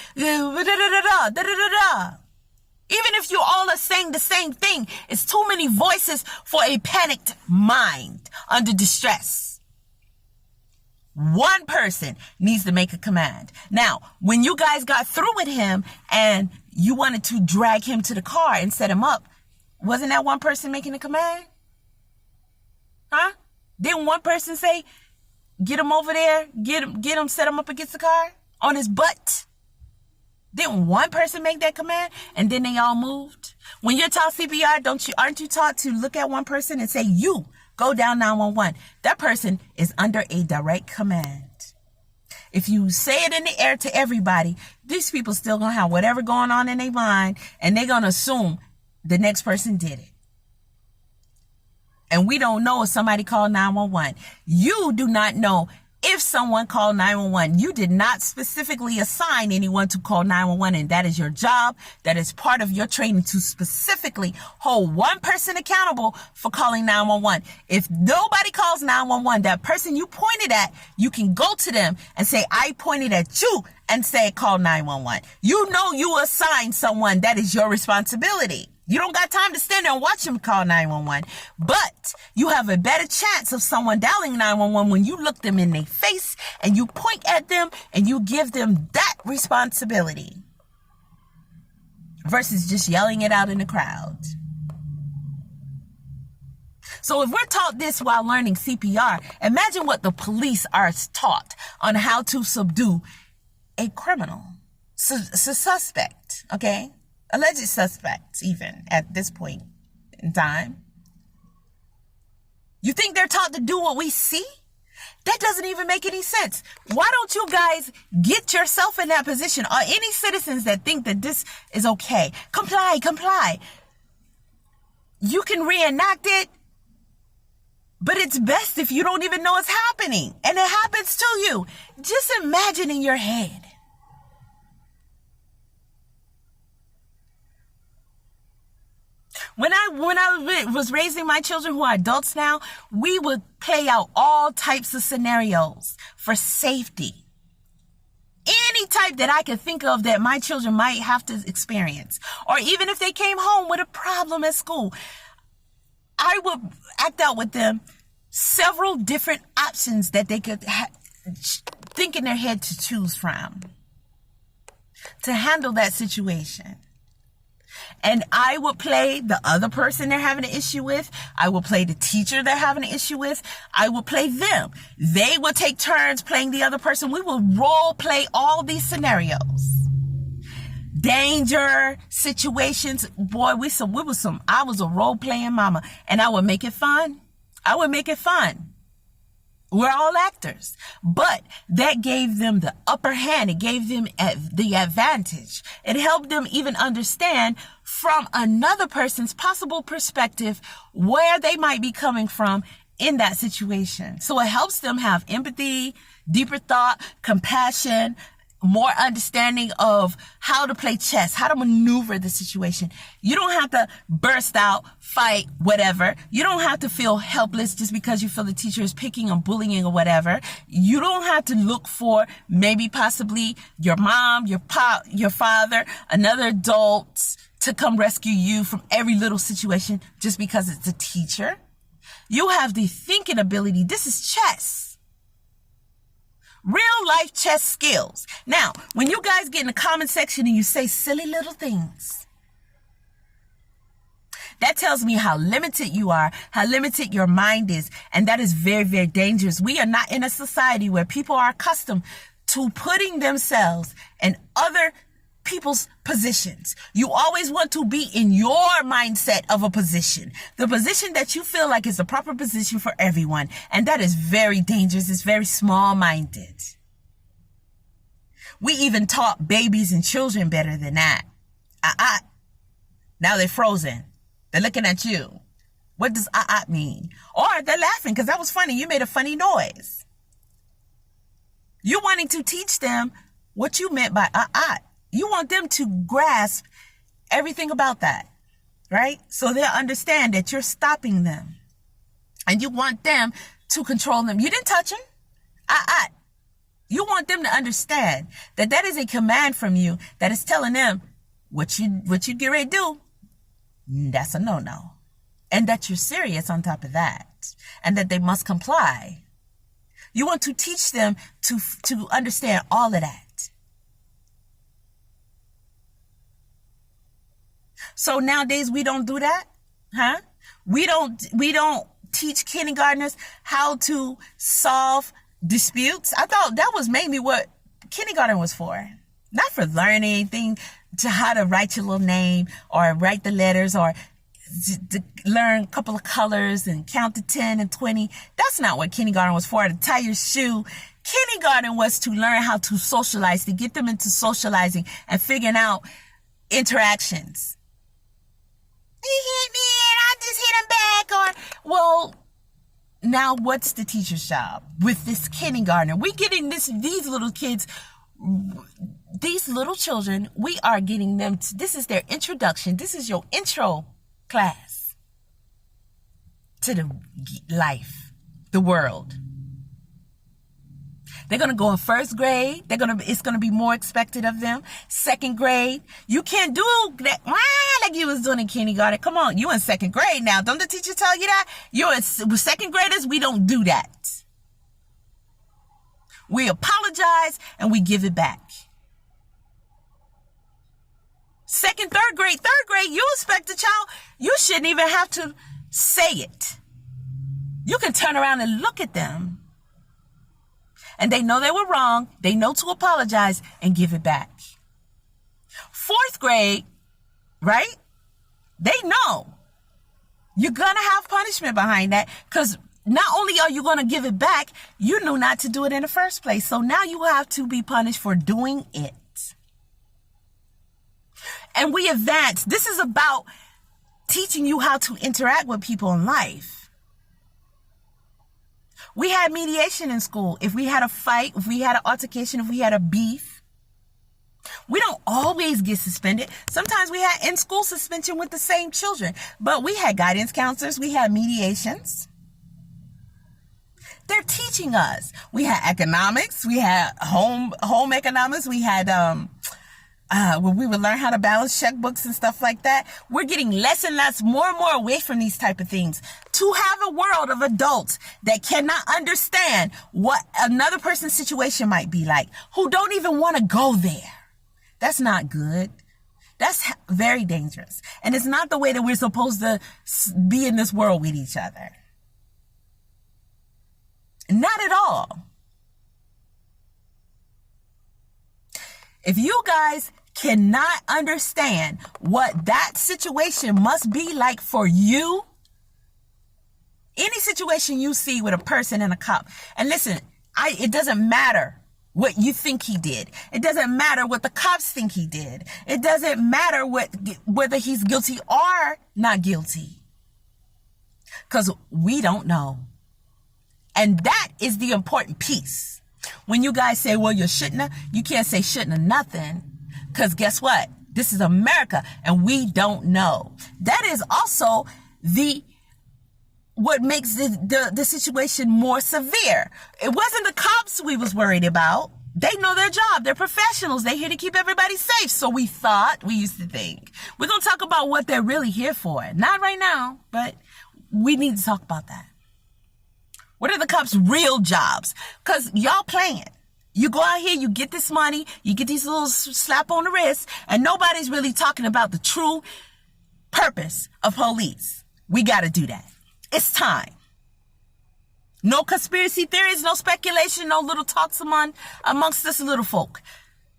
Even if you all are saying the same thing, it's too many voices for a panicked mind under distress. One person needs to make a command. Now, when you guys got through with him and you wanted to drag him to the car and set him up, wasn't that one person making a command? Huh? Didn't one person say, get him over there, get him, set him up against the car on his butt? Didn't one person make that command and then they all moved? When you're taught CPR, aren't you taught to look at one person and say, you go down 911? That person is under a direct command. If you say it in the air to everybody, these people still gonna have whatever going on in their mind and they're gonna assume the next person did it. And we don't know if somebody called 911. You do not know if someone called 911. You did not specifically assign anyone to call 911, and that is your job. That is part of your training, to specifically hold one person accountable for calling 911. If nobody calls 911, that person you pointed at, you can go to them and say, I pointed at you, and say, call 911. You know you assigned someone. That is your responsibility. You don't got time to stand there and watch them call 911, but you have a better chance of someone dialing 911 when you look them in their face and you point at them and you give them that responsibility versus just yelling it out in the crowd. So if we're taught this while learning CPR, imagine what the police are taught on how to subdue a criminal, suspect, okay? Alleged suspects, even at this point in time. You think they're taught to do what we see? That doesn't even make any sense. Why don't you guys get yourself in that position? Or any citizens that think that this is okay? Comply. You can reenact it, but it's best if you don't even know it's happening. And it happens to you. Just imagine in your head. When I was raising my children who are adults now, we would play out all types of scenarios for safety. Any type that I could think of that my children might have to experience. Or even if they came home with a problem at school, I would act out with them several different options that they could think in their head to choose from to handle that situation. And I would play the other person they're having an issue with. I would play the teacher they're having an issue with. I would play them. They would take turns playing the other person. We would role play all these scenarios. Danger situations. Boy, I was a role playing mama, and I would make it fun. We're all actors, but that gave them the upper hand. It gave them the advantage. It helped them even understand from another person's possible perspective where they might be coming from in that situation. So it helps them have empathy, deeper thought, compassion, more understanding of how to play chess, how to maneuver the situation. You don't have to burst out, fight, whatever. You don't have to feel helpless just because you feel the teacher is picking or bullying or whatever. You don't have to look for maybe possibly your mom, your father, another adult to come rescue you from every little situation just because it's a teacher. You have the thinking ability. This is chess. Real life chess skills. Now, when you guys get in the comment section and you say silly little things, That tells me how limited you are, how limited your mind is. And that is very, very dangerous. We are not in a society where people are accustomed to putting themselves in other people's positions. You always want to be in your mindset of a position, the position that you feel like is the proper position for everyone. And that is very dangerous. It's very small-minded. We even taught babies and children better than that. Now they're frozen. They're looking at you. What does mean? Or they're laughing because that was funny. You made a funny noise. You're wanting to teach them what you meant by You want them to grasp everything about that, right? So they'll understand that you're stopping them. And you want them to control them. You didn't touch them. You want them to understand that that is a command from you that is telling them what you get ready to do. That's a no-no. And that you're serious on top of that. And that they must comply. You want to teach them to understand all of that. So nowadays we don't do that, huh? We don't teach kindergartners how to solve disputes. I thought that was mainly what kindergarten was for. Not for learning anything, to how to write your little name or write the letters or to learn a couple of colors and count to 10 and 20. That's not what kindergarten was for, to tie your shoe. Kindergarten was to learn how to socialize, to get them into socializing and figuring out interactions. He hit me and I just hit him back. Well, now what's the teacher's job with this kindergartner? We're getting these little kids, these little children, we are getting them this is their introduction. This is your intro class to the life, the world. They're going to go in first grade. It's going to be more expected of them. Second grade, you can't do that like you was doing in kindergarten. Come on, you in second grade now. Don't the teacher tell you that? With second graders, we don't do that. We apologize and we give it back. Second, third grade, you expect a child, you shouldn't even have to say it. You can turn around and look at them. And they know they were wrong. They know to apologize and give it back. Fourth grade, right? They know you're going to have punishment behind that, because not only are you going to give it back, you knew not to do it in the first place. So now you have to be punished for doing it. And we advance. This is about teaching you how to interact with people in life. We had mediation in school. If we had a fight, if we had an altercation, if we had a beef, we don't always get suspended. Sometimes we had in-school suspension with the same children, but we had guidance counselors. We had mediations. They're teaching us. We had economics. We had home economics. We had where we would learn how to balance checkbooks and stuff like that. We're getting less and less, more and more away from these type of things to have a world of adults that cannot understand what another person's situation might be like, who don't even want to go there. That's not good. That's very dangerous. And it's not the way that we're supposed to be in this world with each other. Not at all. If you guys cannot understand what that situation must be like for you, any situation you see with a person and a cop, and listen, it doesn't matter what you think he did. It doesn't matter what the cops think he did. It doesn't matter whether he's guilty or not guilty, because we don't know. And that is the important piece. When you guys say, well, you can't say shouldn't have nothing, because guess what? This is America and we don't know. That is also what makes the situation more severe. It wasn't the cops we was worried about. They know their job. They're professionals. They're here to keep everybody safe. So we used to think. We're going to talk about what they're really here for. Not right now, but we need to talk about that. What are the cops' real jobs? Because y'all playing. You go out here, you get this money, you get these little slap on the wrist, and nobody's really talking about the true purpose of police. We got to do that. It's time. No conspiracy theories, no speculation, no little talks amongst us little folk.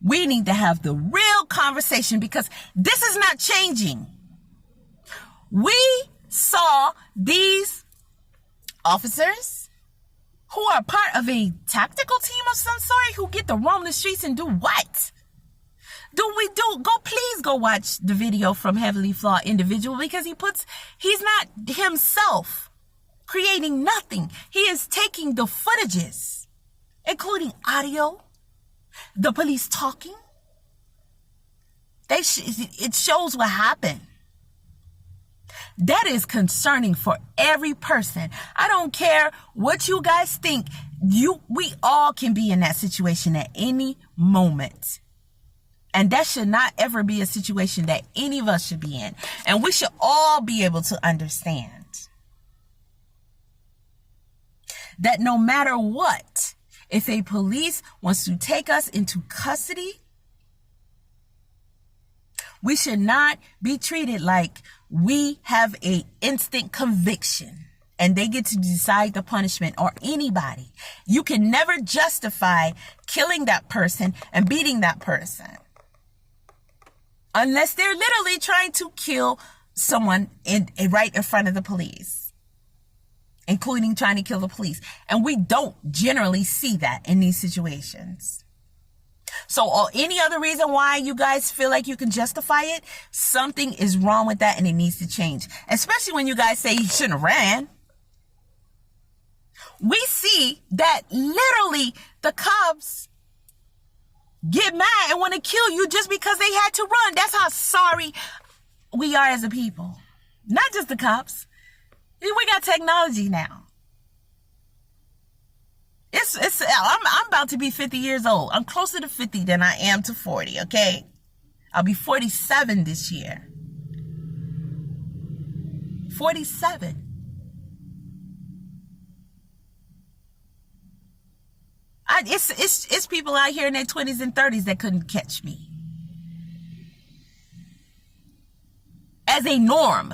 We need to have the real conversation because this is not changing. We saw these officers who are part of a tactical team of some sort who get to roam the streets and do what? Please go watch the video from Heavily Flawed Individual because he's not himself creating nothing. He is taking the footages, including audio, the police talking. It shows what happened. That is concerning for every person. I don't care what you guys think. We all can be in that situation at any moment. And that should not ever be a situation that any of us should be in. And we should all be able to understand that no matter what, if a police wants to take us into custody, we should not be treated like we have an instant conviction and they get to decide the punishment, or anybody. You can never justify killing that person and beating that person unless they're literally trying to kill someone right in front of the police, including trying to kill the police. And we don't generally see that in these situations. So, or any other reason why you guys feel like you can justify it, something is wrong with that and it needs to change. Especially when you guys say he shouldn't have ran. We see that literally the cops get mad and want to kill you just because they had to run. That's how sorry we are as a people. Not just the cops. We got technology now. I'm about to be 50 years old. I'm closer to 50 than I am to 40, okay? I'll be 47 this year. 47. It's people out here in their 20s and 30s that couldn't catch me. As a norm.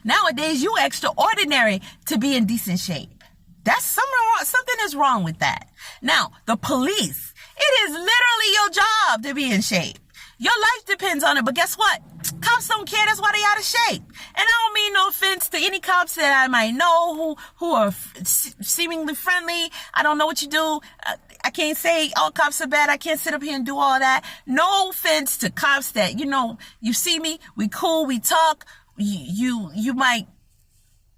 Nowadays, you extraordinary to be in decent shape. That's something is wrong with that. Now, the police, it is literally your job to be in shape. Your life depends on it, but guess what? Cops don't care. That's why they out of shape. And I don't mean no offense to any cops that I might know who are seemingly friendly. I don't know what you do. I can't say all cops are bad. I can't sit up here and do all that. No offense to cops that, you see me, we cool, we talk. You might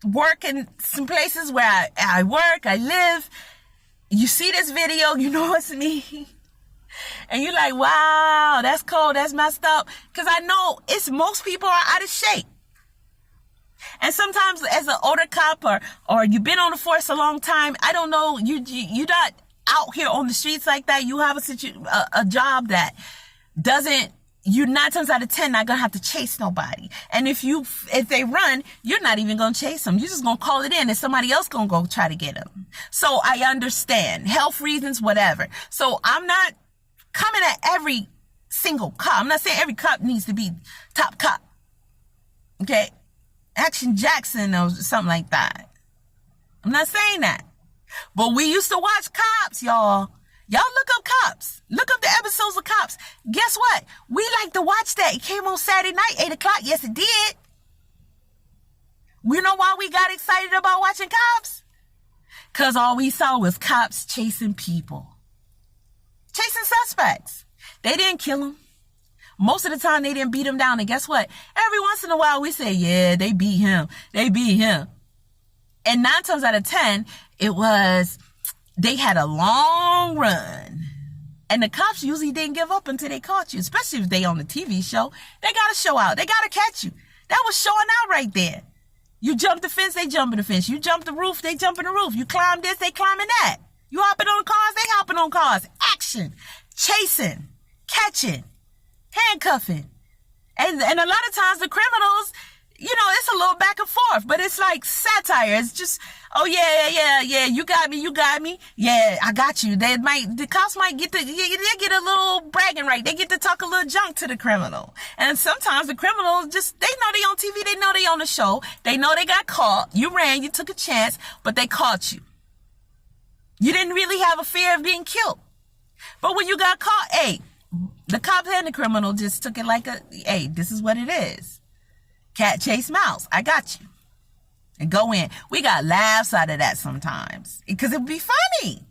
work in some places where I work, I live. You see this video, you know it's me. And you're like, wow, that's cold, that's messed up. Because I know most people are out of shape. And sometimes as an older cop or you've been on the force a long time, I don't know, you're not out here on the streets like that. You have a job that doesn't, you're 9 times out of 10 not gonna have to chase nobody. And if they run, you're not even gonna chase them. You're just gonna call it in and somebody else gonna go try to get them. So I understand health reasons, whatever. So I'm not coming at every single cop. I'm not saying every cop needs to be top cop. Okay? Action Jackson or something like that. I'm not saying that. But we used to watch Cops, y'all. Y'all look up Cops. Look up the episodes of Cops. Guess what? We like to watch that. It came on Saturday night, 8 o'clock. Yes, it did. You know why we got excited about watching Cops? Because all we saw was cops chasing people. Chasing suspects. They didn't kill them. Most of the time, they didn't beat him down. And guess what? Every once in a while, we say, yeah, they beat him. They beat him. And 9 times out of 10, it was, they had a long run. And the cops usually didn't give up until they caught you, especially if they on the TV show. They got to show out. They got to catch you. That was showing out right there. You jump the fence, they jump in the fence. You jump the roof, they jump in the roof. You climb this, they climbing that. You hopping on cars, they hopping on cars. Action, chasing, catching, handcuffing. And a lot of times the criminals, it's a little back and forth, but it's like satire. It's just, Oh yeah. You got me. Yeah, I got you. The cops might they get a little bragging right. They get to talk a little junk to the criminal. And sometimes the criminals they know they on TV. They know they on the show. They know they got caught. You ran, you took a chance, but they caught you. You didn't really have a fear of being killed. But when you got caught, hey, the cops and the criminal just took it like hey, this is what it is. Cat chase mouse. I got you. And go in. We got laughs out of that sometimes because it would be funny.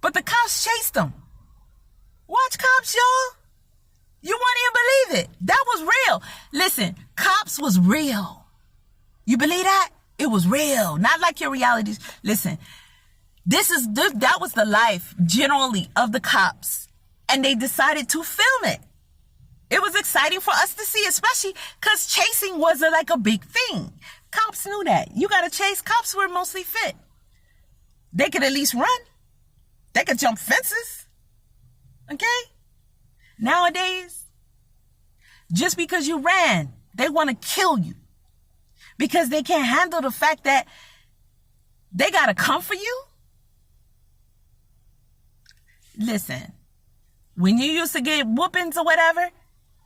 But the cops chased them. Watch Cops, y'all. You won't even believe it. That was real. Listen, Cops was real. You believe that? It was real. Not like your realities. Listen, that was the life generally of the cops. And they decided to film it. It was exciting for us to see, especially because chasing was like a big thing. Cops knew that. You got to chase. Cops were mostly fit. They could at least run. They could jump fences. Okay? Nowadays, just because you ran, they want to kill you. Because they can't handle the fact that they got to come for you. Listen, when you used to get whoopings or whatever,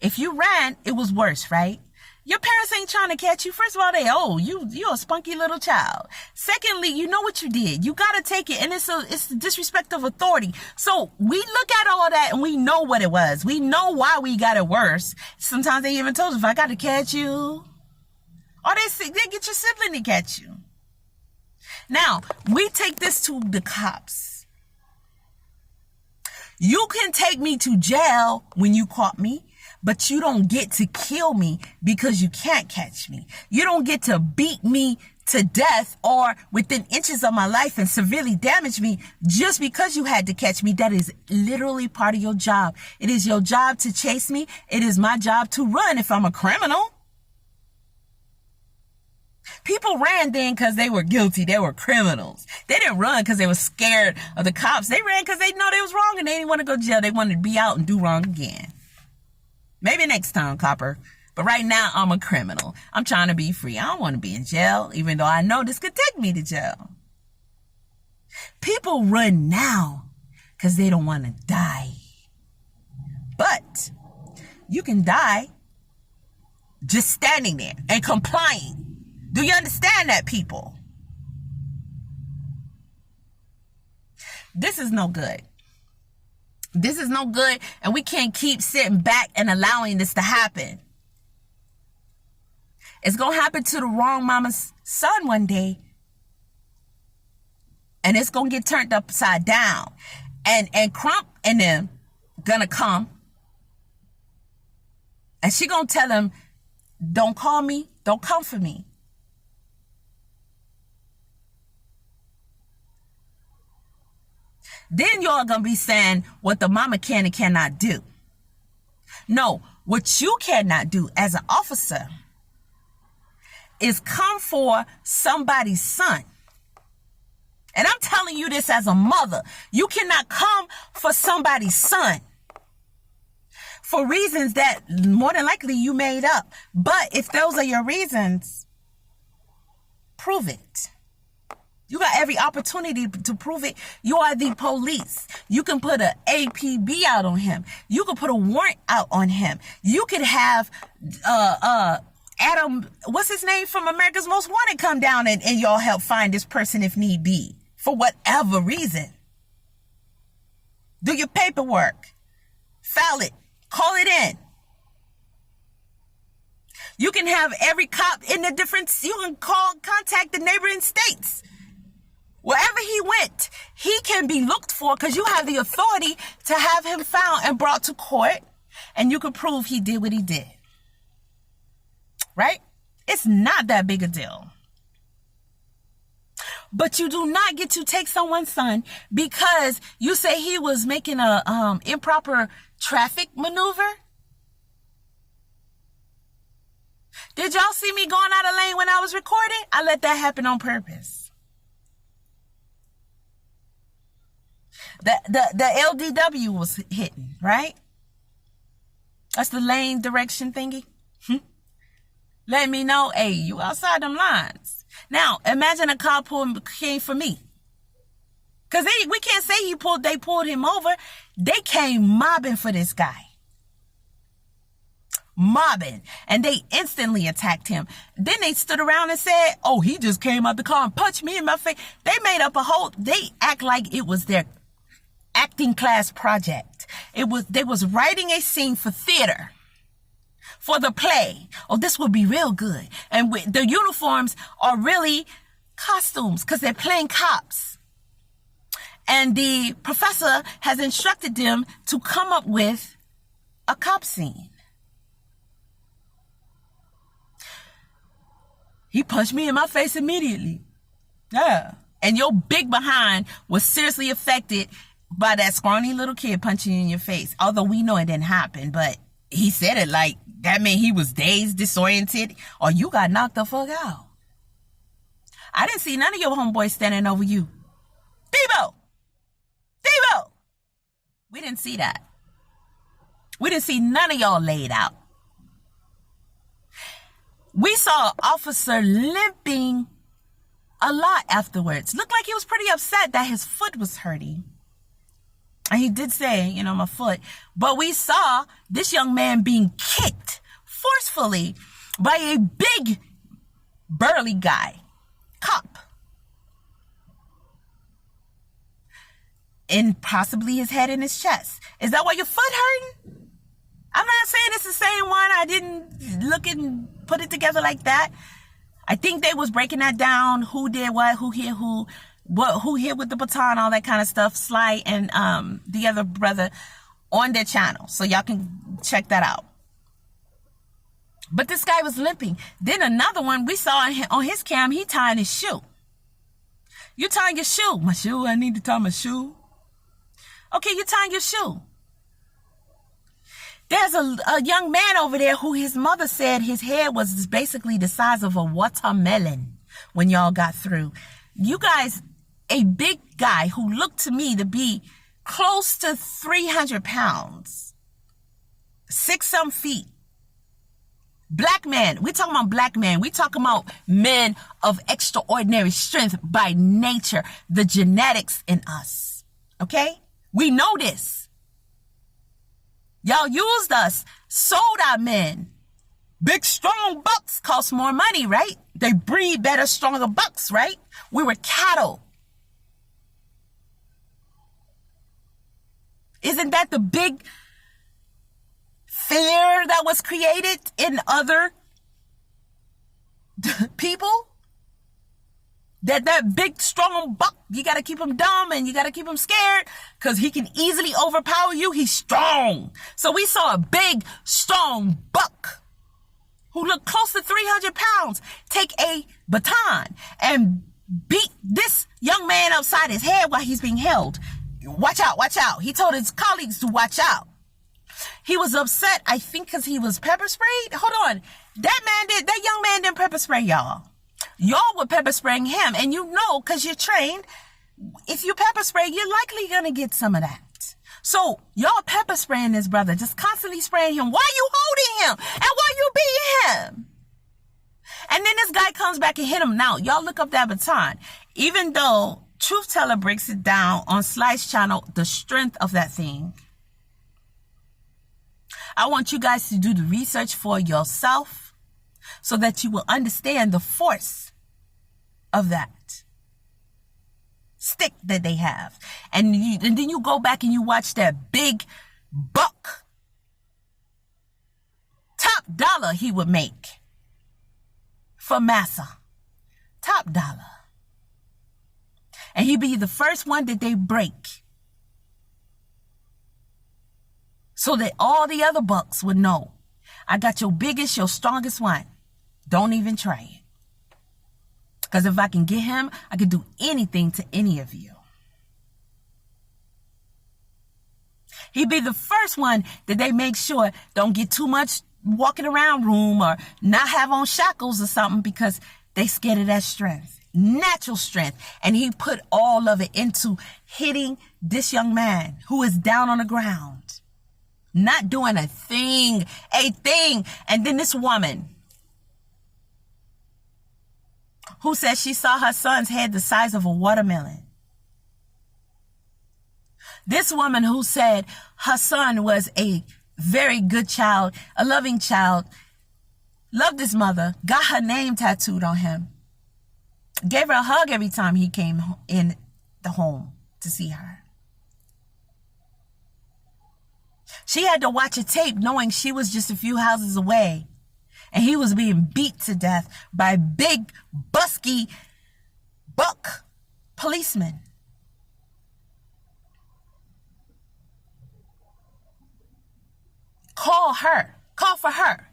if you ran, it was worse, right? Your parents ain't trying to catch you. First of all, you're a spunky little child. Secondly, you know what you did. You got to take it. And it's the disrespect of authority. So we look at all that and we know what it was. We know why we got it worse. Sometimes they even told us, if I got to catch you, or they get your sibling to catch you. Now, we take this to the cops. You can take me to jail when you caught me. But you don't get to kill me because you can't catch me. You don't get to beat me to death or within inches of my life and severely damage me just because you had to catch me. That is literally part of your job. It is your job to chase me. It is my job to run if I'm a criminal. People ran then because they were guilty. They were criminals. They didn't run because they were scared of the cops. They ran because they know they was wrong and they didn't want to go to jail. They wanted to be out and do wrong again. Maybe next time, copper. But right now, I'm a criminal. I'm trying to be free. I don't want to be in jail, even though I know this could take me to jail. People run now because they don't want to die. But you can die just standing there and complying. Do you understand that, people? This is no good. This is no good, and we can't keep sitting back and allowing this to happen. It's going to happen to the wrong mama's son one day, and it's going to get turned upside down. And Crump and them going to come, and she going to tell him, don't call me, don't come for me. Then y'all gonna be saying what the mama can and cannot do. No, what you cannot do as an officer is come for somebody's son. And I'm telling you this as a mother. You cannot come for somebody's son for reasons that more than likely you made up. But if those are your reasons, prove it. You got every opportunity to prove it. You are the police. You can put an APB out on him. You can put a warrant out on him. You could have Adam, what's his name, from America's Most Wanted come down and y'all help find this person if need be. For whatever reason. Do your paperwork. File it. Call it in. You can have every cop in the different, you can contact the neighboring states. Wherever he went, he can be looked for because you have the authority to have him found and brought to court, and you can prove he did what he did. Right? It's not that big a deal. But you do not get to take someone's son because you say he was making a improper traffic maneuver. Did y'all see me going out of lane when I was recording? I let that happen on purpose. The LDW was hitting, right? That's the lane direction thingy. letting me know, hey, you outside them lines. Now, imagine a cop came for me. Because we can't say they pulled him over. They came mobbing for this guy. Mobbing. And they instantly attacked him. Then they stood around and said, oh, he just came out the car and punched me in my face. They made up they act like it was their acting class project. They was writing a scene for theater, for the play. Oh, this will be real good. And the uniforms are really costumes because they're playing cops. And the professor has instructed them to come up with a cop scene. He punched me in my face immediately. Yeah. And your big behind was seriously affected by that scrawny little kid punching you in your face. Although we know it didn't happen, but he said it like that meant he was dazed, disoriented, or you got knocked the fuck out. I didn't see none of your homeboys standing over you. Debo! We didn't see that. We didn't see none of y'all laid out. We saw an officer limping a lot afterwards. Looked like he was pretty upset that his foot was hurting. And he did say, my foot. But we saw this young man being kicked forcefully by a big, burly guy, cop. And possibly his head and his chest. Is that why your foot hurting? I'm not saying it's the same one. I didn't look and put it together like that. I think they was breaking that down. Who did what, who hit who hit with the baton, all that kind of stuff. Sly and the other brother on their channel. So y'all can check that out. But this guy was limping. Then another one we saw on his cam, he tying his shoe. You tying your shoe. My shoe, I need to tie my shoe. Okay, you're tying your shoe. There's a young man over there who his mother said his hair was basically the size of a watermelon when y'all got through. You guys, a big guy who looked to me to be close to 300 pounds, 6-some feet. Black man. We're talking about black man. We're talking about men of extraordinary strength by nature, the genetics in us. Okay? We know this. Y'all used us, sold our men. Big, strong bucks cost more money, right? They breed better, stronger bucks, right? We were cattle. Isn't that the big fear that was created in other people? That big, strong buck, you got to keep him dumb and you got to keep him scared because he can easily overpower you. He's strong. So we saw a big, strong buck who looked close to 300 pounds take a baton and beat this young man upside his head while he's being held. Watch out, watch out. He told his colleagues to watch out. He was upset, I think, because he was pepper sprayed. Hold on. That young man didn't pepper spray y'all. Y'all were pepper spraying him, and you know, because you're trained, if you pepper spray, you're likely going to get some of that. So y'all pepper spraying this brother, just constantly spraying him. Why you holding him? And why you beating him? And then this guy comes back and hit him. Now, y'all look up that baton. Even though Truth Teller breaks it down on Sly's channel, the strength of that thing, I want you guys to do the research for yourself so that you will understand the force of that stick that they have. And then you go back and you watch that big buck. Top dollar he would make for massa. Top dollar. And he'd be the first one that they break, so that all the other bucks would know, I got your biggest, your strongest one. Don't even try it. Because if I can get him, I can do anything to any of you. He'd be the first one that they make sure don't get too much walking around room or not have on shackles or something because they scared of that strength. Natural strength. And he put all of it into hitting this young man who is down on the ground. Not doing a thing. And then this woman who said she saw her son's head the size of a watermelon. This woman who said her son was a very good child, a loving child, loved his mother, got her name tattooed on him, gave her a hug every time he came in the home to see her. She had to watch a tape knowing she was just a few houses away and he was being beat to death by big, busky, buck policemen. Call for her.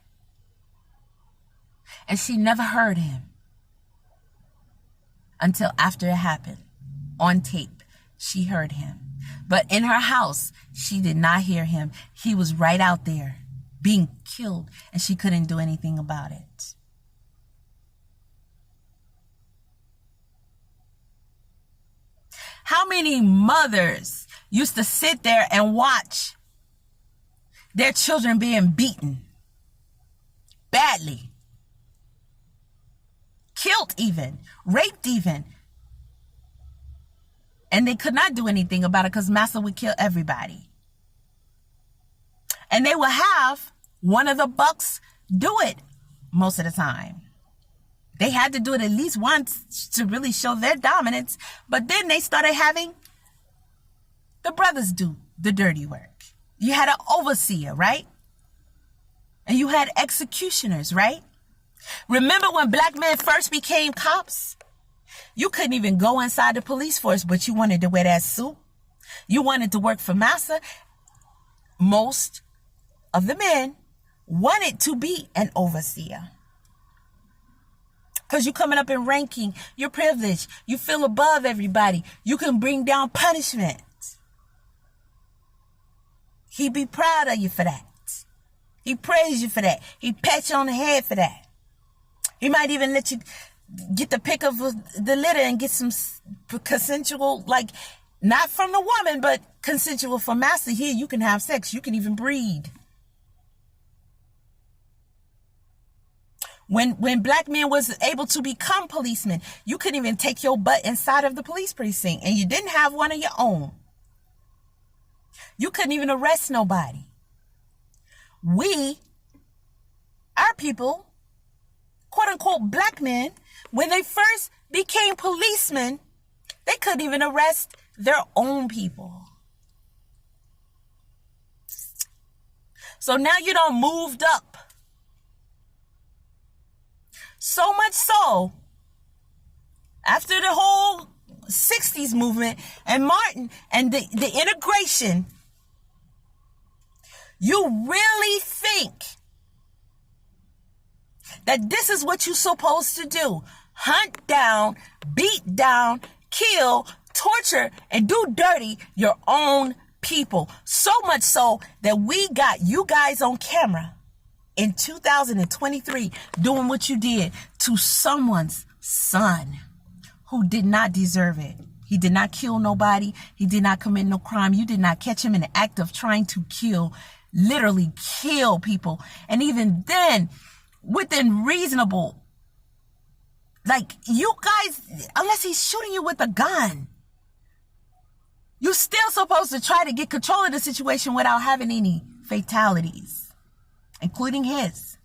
And she never heard him until after it happened. On tape, she heard him. But in her house, she did not hear him. He was right out there being killed, and she couldn't do anything about it. How many mothers used to sit there and watch their children being beaten badly, killed even, raped even, and they could not do anything about it because massa would kill everybody. And they would have one of the bucks do it most of the time. They had to do it at least once to really show their dominance. But then they started having the brothers do the dirty work. You had an overseer, right? And you had executioners, right? Remember when black men first became cops? You couldn't even go inside the police force, but you wanted to wear that suit. You wanted to work for massa. Most of the men wanted to be an overseer. Because you're coming up in ranking, you're privileged, you feel above everybody, you can bring down punishment. He be proud of you for that. He praise you for that. He pat you on the head for that. He might even let you get the pick of the litter and get some consensual, like, not from the woman, but consensual from master. Here, you can have sex. You can even breed. When black men was able to become policemen, you couldn't even take your butt inside of the police precinct, and you didn't have one of your own. You couldn't even arrest nobody. Our people, quote unquote black men, when they first became policemen, they couldn't even arrest their own people. So now you done moved up. So much so, after the whole 60s movement and Martin and the integration, you really think that this is what you're supposed to do? Hunt down, beat down, kill, torture, and do dirty your own people. So much so that we got you guys on camera in 2023 doing what you did to someone's son who did not deserve it. He did not kill nobody. He did not commit no crime. You did not catch him in the act of trying to literally kill people. And even then, within reasonable, like, you guys, unless he's shooting you with a gun, you're still supposed to try to get control of the situation without having any fatalities, including his.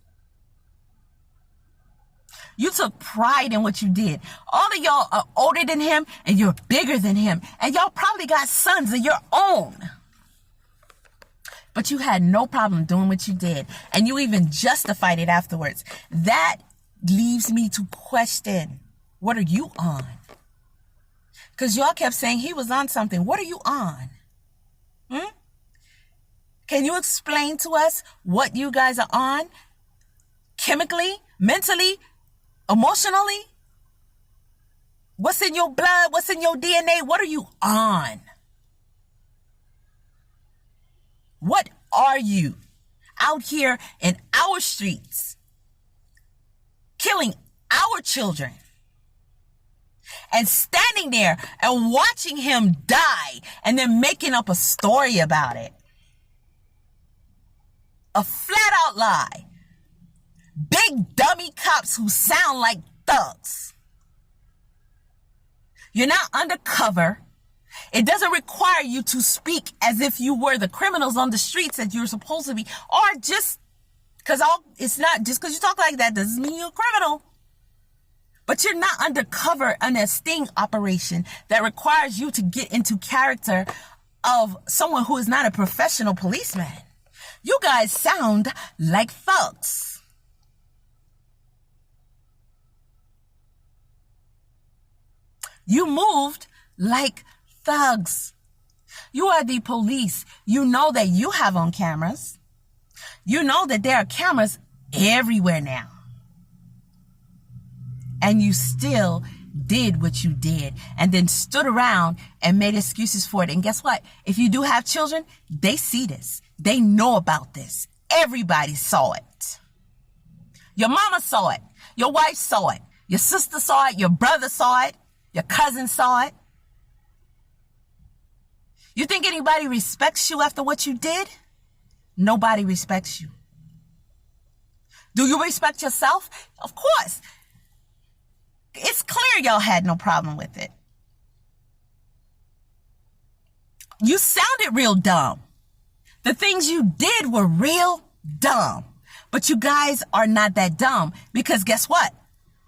You took pride in what you did. All of y'all are older than him and you're bigger than him. And y'all probably got sons of your own. But you had no problem doing what you did. And you even justified it afterwards. That leaves me to question, what are you on? Because y'all kept saying he was on something. What are you on? Can you explain to us what you guys are on? Chemically, mentally, emotionally? What's in your blood? What's in your DNA? What are you on? What are you out here in our streets, killing our children, and standing there and watching him die and then making up a story about it? A flat out lie. Big dummy cops who sound like thugs. You're not undercover. It doesn't require you to speak as if you were the criminals on the streets that you're supposed to be. Or just because it's not just because you talk like that doesn't mean you're a criminal. But you're not undercover in a sting operation that requires you to get into character of someone who is not a professional policeman. You guys sound like thugs. You moved like thugs. You are the police. You know that you have on cameras. You know that there are cameras everywhere now. And you still did what you did and then stood around and made excuses for it. And guess what? If you do have children, they see this. They know about this. Everybody saw it. Your mama saw it. Your wife saw it. Your sister saw it. Your brother saw it. Your cousin saw it. You think anybody respects you after what you did? Nobody respects you. Do you respect yourself? Of course. It's clear y'all had no problem with it. You sounded real dumb. The things you did were real dumb. But you guys are not that dumb because guess what?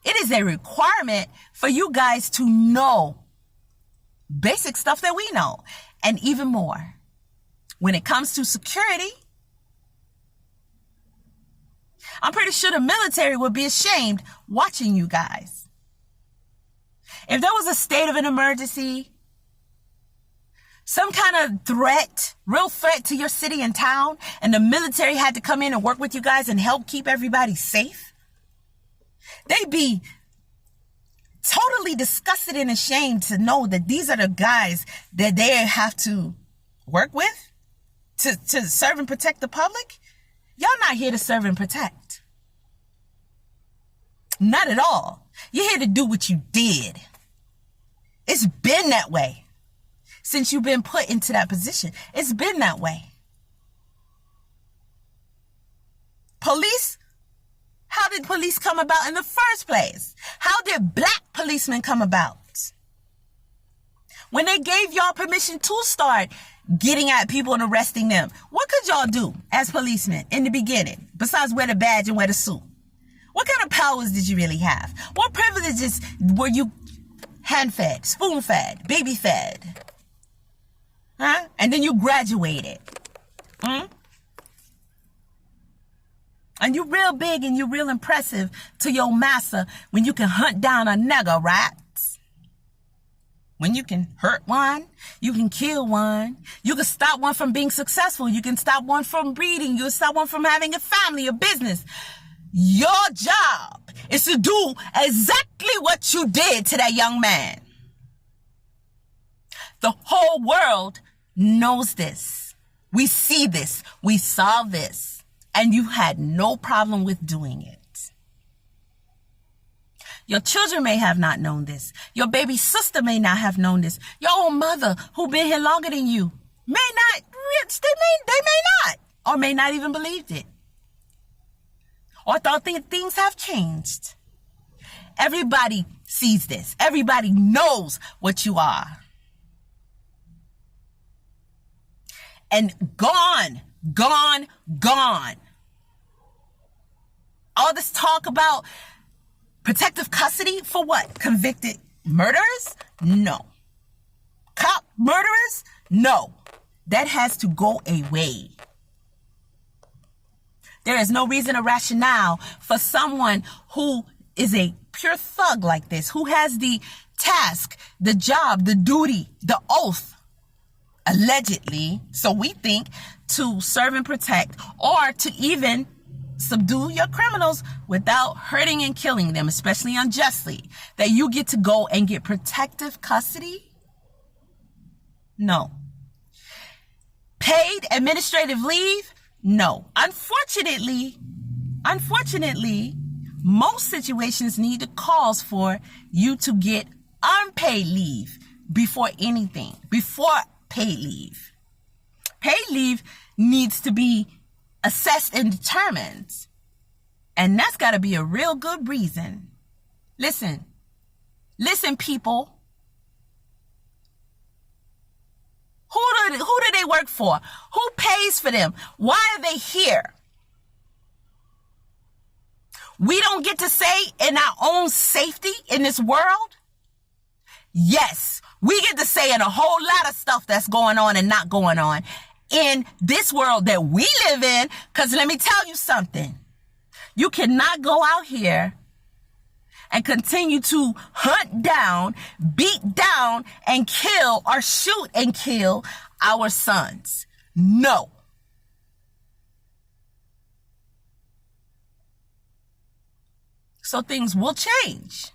It is a requirement for you guys to know basic stuff that we know and even more. When it comes to security, I'm pretty sure the military would be ashamed watching you guys. If there was a state of an emergency, some kind of threat, real threat to your city and town, and the military had to come in and work with you guys and help keep everybody safe, they'd be totally disgusted and ashamed to know that these are the guys that they have to work with to serve and protect the public. Y'all not here to serve and protect. Not at all. You're here to do what you did. It's been that way since you've been put into that position. It's been that way. Police, how did police come about in the first place? How did black policemen come about? When they gave y'all permission to start getting at people and arresting them, what could y'all do as policemen in the beginning besides wear the badge and wear the suit? What kind of powers did you really have? What privileges were you hand-fed, spoon-fed, baby-fed? Huh? And then you graduated. And you're real big and you're real impressive to your master when you can hunt down a nigger, right? When you can hurt one, you can kill one. You can stop one from being successful. You can stop one from breeding. You can stop one from having a family, a business. Your job is to do exactly what you did to that young man. The whole world knows this. We see this. We saw this. And you had no problem with doing it. Your children may have not known this. Your baby sister may not have known this. Your own mother, who been here longer than you, may not. They may not. Or may not even believed it. Or thought things have changed. Everybody sees this. Everybody knows what you are. And gone. All this talk about protective custody for what? Convicted murderers? No. Cop murderers? No. That has to go away. There is no reason or rationale for someone who is a pure thug like this, who has the task, the job, the duty, the oath, allegedly, so we think, to serve and protect, or to even subdue your criminals without hurting and killing them, especially unjustly, that you get to go and get protective custody? No. Paid administrative leave? No. Unfortunately, most situations need a cause for you to get unpaid leave before anything, before paid leave. Paid leave needs to be assessed and determined. And that's got to be a real good reason. Listen, people. work for? Who pays for them? Why are they here? We don't get to say in our own safety in this world? Yes, we get to say in a whole lot of stuff that's going on and not going on in this world that we live in. Because let me tell you something. You cannot go out here and continue to hunt down, beat down, and kill or shoot and kill our sons. No. So things will change.